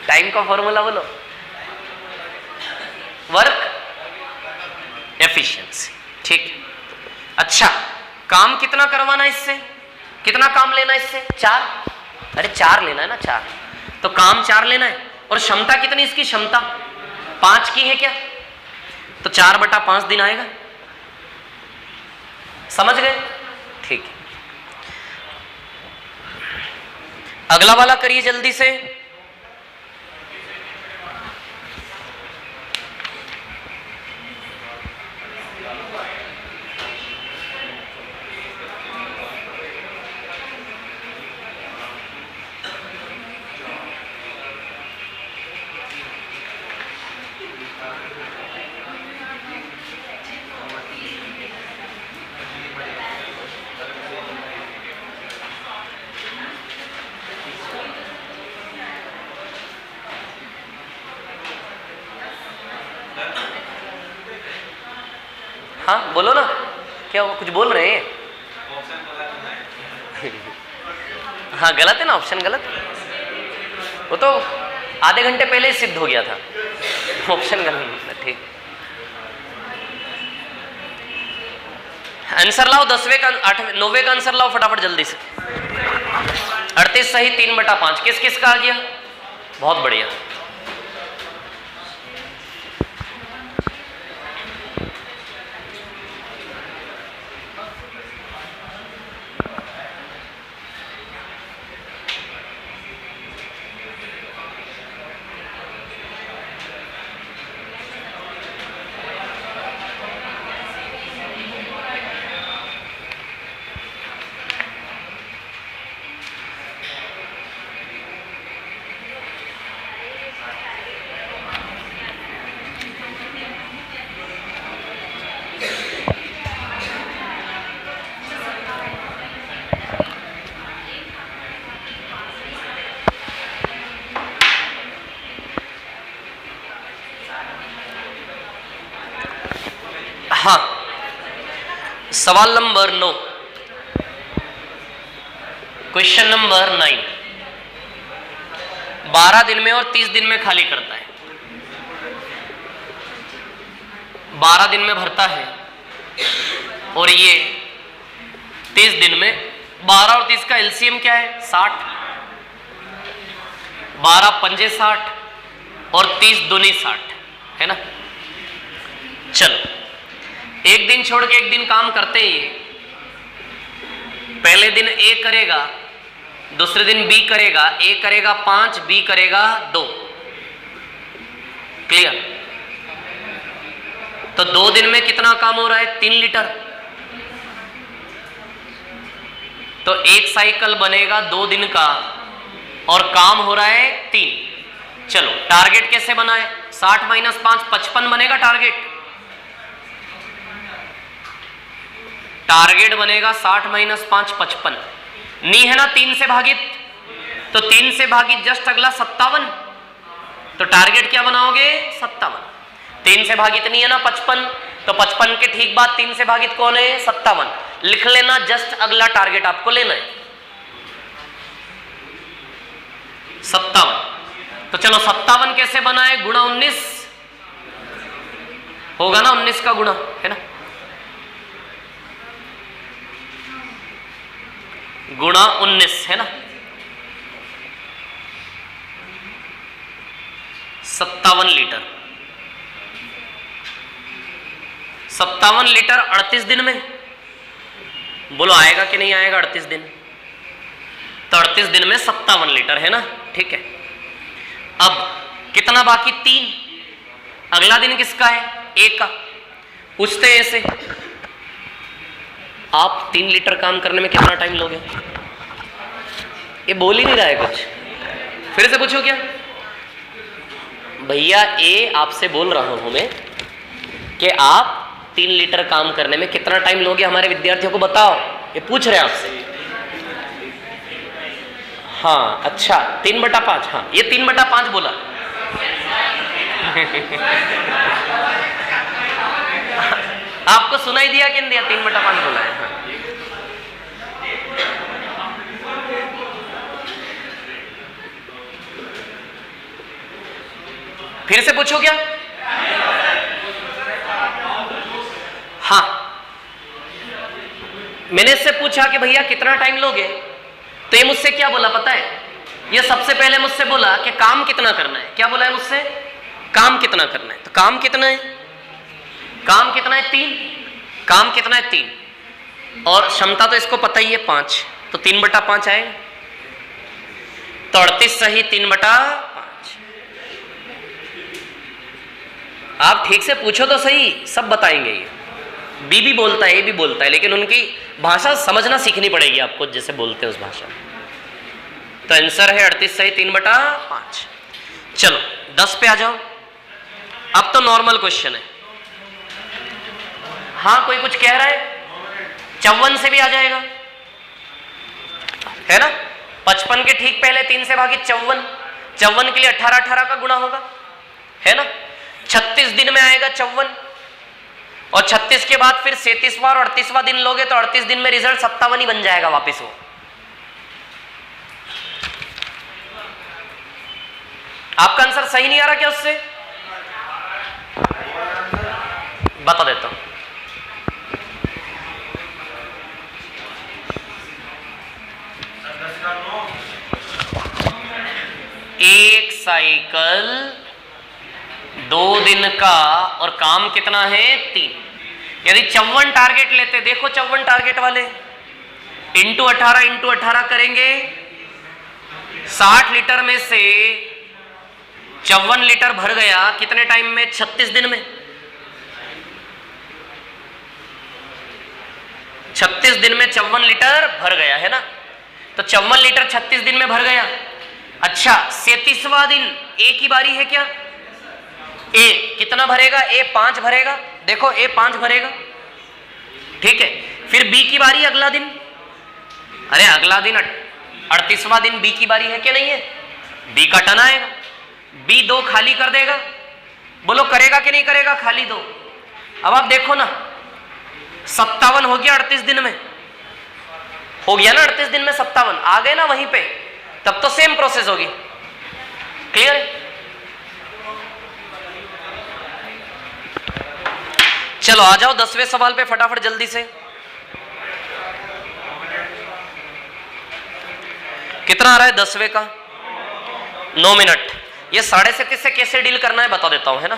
Speaker 1: टाइम का फॉर्मूला बोलो, वर्क एफिशिएंसी। ठीक, अच्छा काम कितना करवाना है इससे, कितना काम लेना है इससे? 4। अरे 4 लेना है ना, 4 तो काम 4 लेना है। और क्षमता कितनी इसकी? क्षमता 5 की है क्या? तो 4/5 दिन आएगा। समझ गए? ठीक है, अगला वाला करिए जल्दी से। हाँ बोलो ना, क्या वो कुछ बोल रहे हैं? हाँ गलत है ना, ऑप्शन गलत। वो तो आधे घंटे पहले ही सिद्ध हो गया था, ऑप्शन गलत। ठीक, आंसर लाओ 10वें का, 9वें का आंसर लाओ फटाफट जल्दी से। 38 सही, 3/5 किस किस का आ गया? बहुत बढ़िया। हाँ सवाल नंबर 9, क्वेश्चन नंबर 9। 12 दिन में और 30 दिन में खाली करता है, 12 दिन में भरता है और ये 30 दिन में। 12 और 30 का एलसीएम क्या है? 60। 12 पंजे 60 और 30 दूनी 60 है ना। चलो एक दिन छोड़ के एक दिन काम करते ही, पहले दिन ए करेगा, दूसरे दिन बी करेगा। ए करेगा 5, बी करेगा 2। क्लियर? तो 2 दिन में कितना काम हो रहा है? 3 लीटर। तो एक साइकिल बनेगा 2 दिन का और काम हो रहा है 3। चलो टारगेट कैसे बनाए? 60 - 5 55 बनेगा टारगेट। टारगेट बनेगा 60 - 5 55। नी है ना 3 से भागित, तो 3 से भागित जस्ट अगला 57। तो टारगेट क्या बनाओगे? 57। 3 से भागित नहीं है ना 55, तो 55 के ठीक बाद 3 से भागित कौन है? 57। लिख लेना, जस्ट अगला टारगेट आपको लेना है 57। तो चलो 57 कैसे बनाए? गुणा 19 होगा ना, 19 का गुणा है ना, गुणा 19 है ना। 57 लीटर, 57 लीटर 38 दिन में। बोलो आएगा कि नहीं आएगा 38 दिन? तो 38 दिन में 57 लीटर है ना। ठीक है, अब कितना बाकी? 3। अगला दिन किसका है? 1 का। पूछते हैं ऐसे, आप 3 लीटर काम करने में कितना टाइम लोगे? ये बोल ही नहीं रहा है कुछ, फिर से पूछो क्या? भैया ए आपसे बोल रहा हूं मैं कि आप 3 लीटर काम करने में कितना टाइम लोगे हमारे विद्यार्थियों को बताओ, ये पूछ रहे हैं आपसे। हाँ अच्छा 3/5, हाँ ये 3/5 बोला। आपको सुनाई दिया कि नहीं दिया? 3/5 बोला है। हाँ। फिर से पूछो क्या? हाँ मैंने इससे पूछा कि भैया कितना टाइम लोगे, तो ये मुझसे क्या बोला पता है? ये सबसे पहले मुझसे बोला कि काम कितना करना है। क्या बोला है मुझसे? काम कितना करना है। तो काम कितना है? काम कितना है? 3। काम कितना है? 3। और क्षमता तो इसको पता ही है 5, तो 3/5 आएगा। तो 38 सही 3/5। आप ठीक से पूछो तो सही, सब बताएंगे। ये बी भी बोलता है, ए भी बोलता है, लेकिन उनकी भाषा समझना सीखनी पड़ेगी आपको जैसे बोलते हैं उस भाषा में। तो आंसर है 38 सही 3/5। चलो 10 पे आ जाओ। अब तो नॉर्मल क्वेश्चन है। हाँ कोई कुछ कह रहा है? 54 से भी आ जाएगा, है ना? 55 के ठीक पहले 3 से भागी 54, 54 के लिए 18 का गुणा होगा, है ना? 36 दिन में आएगा 54, और 36 के बाद फिर 37वां और 38वां दिन लोगे तो 38 दिन में रिजल्ट 57 ही बन जाएगा वापिस वो। आपका आंसर सही नहीं आ रहा क्या उससे? बता देता हूं। एक साइकिल 2 दिन का और काम कितना है? 3। यदि 54 टारगेट लेते, देखो 54 टारगेट वाले इंटू 18 करेंगे, 60 लीटर में से 54 लीटर भर गया कितने टाइम में? 36 दिन में। 36 दिन में 54 लीटर भर गया, है ना? तो 54 लीटर 36 दिन में भर गया। अच्छा 37वां दिन ए की बारी है क्या? ए कितना भरेगा? ए 5 भरेगा। देखो ए 5 भरेगा, ठीक है। फिर बी की बारी अगला दिन। अरे अगला दिन 38वां दिन बी की बारी है क्या? नहीं है। बी का टर्न आएगा, बी 2 खाली कर देगा। बोलो करेगा कि नहीं करेगा? खाली 2। अब आप देखो ना 57 हो गया 38 दिन में, हो गया ना 38 दिन में 57 आ गए ना वहीं पे, तब तो सेम प्रोसेस होगी। क्लियर है? चलो आ जाओ 10वें सवाल पे फटाफट जल्दी से। कितना आ रहा है 10वें का? 9 मिनट। ये 37.5 से कैसे डील करना है बता देता हूं, है ना?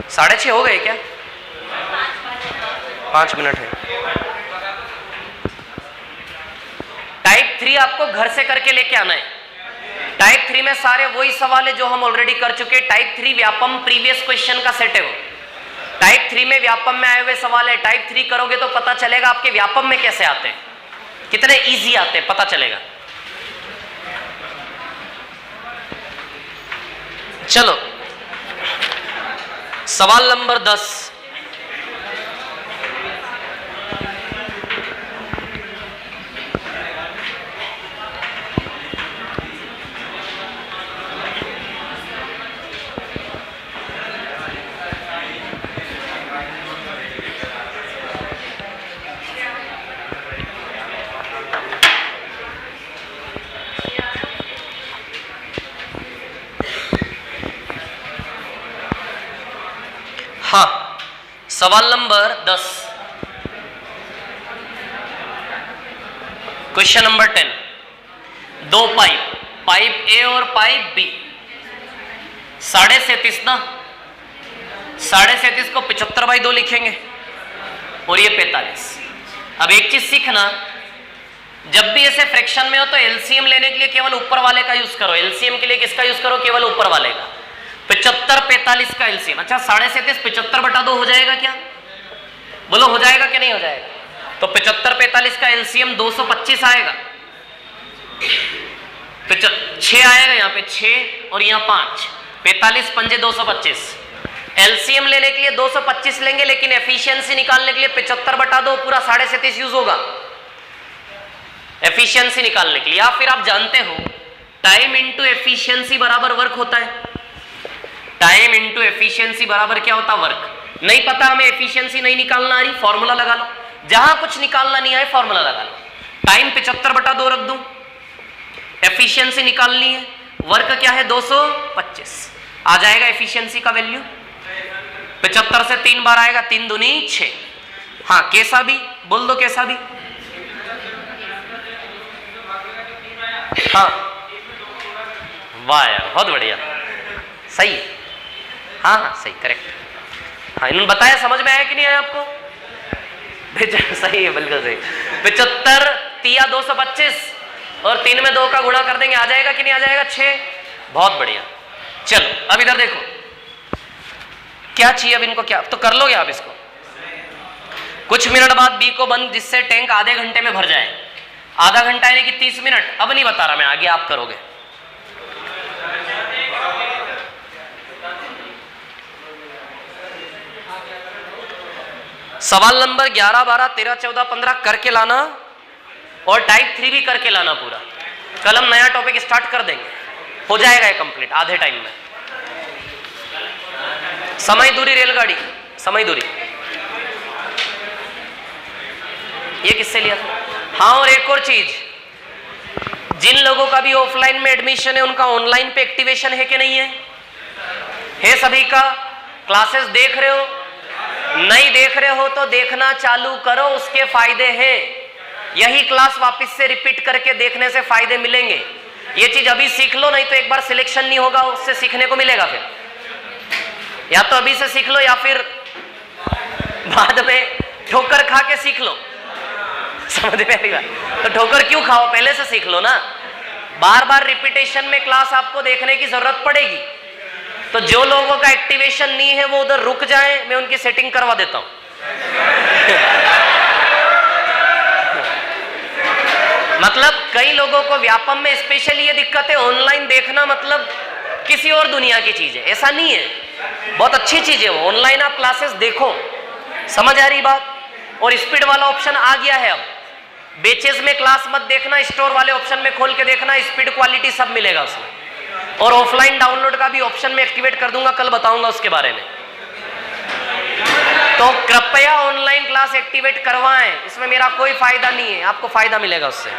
Speaker 1: 6:30 हो गए क्या? 5 मिनट है। टाइप 3 आपको घर से करके लेके आना है। टाइप 3 में सारे वही सवाल है जो हम ऑलरेडी कर चुके। टाइप 3 व्यापम प्रीवियस क्वेश्चन का सेट है वो। टाइप 3 में व्यापम में आए हुए सवाल है। टाइप 3 करोगे तो पता चलेगा आपके व्यापम में कैसे आते हैं, कितने इजी आते हैं, पता चलेगा। चलो सवाल नंबर 10। हाँ सवाल number 10, question number 10। 2 pipe, pipe ए और पाइप बी, 37.5 ना, 37.5 को 75/2 लिखेंगे और ये 45। अब एक चीज सीखना, जब भी ऐसे फ्रैक्शन में हो तो एलसीएम लेने के लिए केवल ऊपर वाले का यूज करो। एलसीएम के लिए किसका यूज करो? केवल ऊपर वाले का। 75/45 का एलसीएम। अच्छा 37.5 75/2 हो जाएगा क्या? बोलो हो जाएगा कि नहीं हो जाएगा? तो 75/45 का एलसीएम 225 आएगा। 6 आएगा यहाँ पे 6 और यहाँ 5, 45 पंजे 225। एलसीएम लेने के लिए 225 लेंगे, लेकिन एफिशिएंसी निकालने के लिए 75 बटा 2 पूरा 37.5 यूज होगा एफिशिएंसी निकालने के लिए। या फिर आप जानते हो टाइम इंटू एफिशिएंसी बराबर वर्क होता है। टाइम इंटू एफिशिएंसी बराबर क्या होता है? वर्क। नहीं पता हमें एफिशिएंसी नहीं निकालना आ रही, फॉर्मूला लगा लो। जहां कुछ निकालना नहीं आए फॉर्मूला लगा लो। टाइम 75 बटा 2 रख दूं, एफिशिएंसी निकालनी है, वर्क क्या है 225, आ जाएगा एफिशिएंसी का वैल्यू। 75 से 3 बार आएगा, 3 दूनी 6। हाँ कैसा भी बोल दो, कैसा भी। हाँ वाह यार बहुत बढ़िया, सही है। हाँ हाँ सही, करेक्ट। हाँ इन्होंने बताया, समझ में आया कि नहीं आया आपको? सही है, बिल्कुल सही। 75 तिया 225 और 3 में 2 का गुणा कर देंगे, आ जाएगा कि नहीं आ जाएगा? 6। बहुत बढ़िया। चलो अब इधर देखो क्या चाहिए अब इनको, क्या तो कर लोगे आप इसको। कुछ मिनट बाद बी को बंद, जिससे टैंक आधे घंटे में भर जाए। आधा घंटा यानी कि 30 मिनट। अब नहीं बता रहा मैं, आगे आप करोगे। सवाल नंबर 11, 12, 13, 14, 15 करके लाना और टाइप 3 भी करके लाना पूरा। कल हम नया टॉपिक स्टार्ट कर देंगे, हो जाएगा ये कंप्लीट आधे टाइम में। समय दूरी रेलगाड़ी, समय दूरी ये किससे लिया था? हाँ और एक और चीज, जिन लोगों का भी ऑफलाइन में एडमिशन है उनका ऑनलाइन पे एक्टिवेशन है कि नहीं है? है सभी का? क्लासेस देख रहे हो? नहीं देख रहे हो तो देखना चालू करो, उसके फायदे हैं। यही क्लास वापस से रिपीट करके देखने से फायदे मिलेंगे। ये चीज अभी सीख लो, नहीं तो एक बार सिलेक्शन नहीं होगा, उससे सीखने को मिलेगा फिर। या तो अभी से सीख लो या फिर बाद में ठोकर खा के सीख लो। समझ में आई बात? तो ठोकर क्यों खाओ, पहले से सीख लो ना। बार बार रिपीटेशन में क्लास आपको देखने की जरूरत पड़ेगी। तो जो लोगों का एक्टिवेशन नहीं है वो उधर रुक जाए, मैं उनकी सेटिंग करवा देता हूं। मतलब कई लोगों को व्यापम में स्पेशली ये दिक्कत है, ऑनलाइन देखना मतलब किसी और दुनिया की चीज है। ऐसा नहीं है, बहुत अच्छी चीज है वो। ऑनलाइन आप क्लासेस देखो, समझ आ रही बात? और स्पीड वाला ऑप्शन आ गया है अब। बेचेस में क्लास मत देखना, स्टोर वाले ऑप्शन में खोल के देखना, स्पीड क्वालिटी सब मिलेगा उसमें। और ऑफलाइन डाउनलोड का भी ऑप्शन में एक्टिवेट कर दूंगा, कल बताऊंगा उसके बारे में। तो कृपया ऑनलाइन क्लास एक्टिवेट करवाएं, इसमें मेरा कोई फायदा नहीं है, आपको फायदा मिलेगा उससे।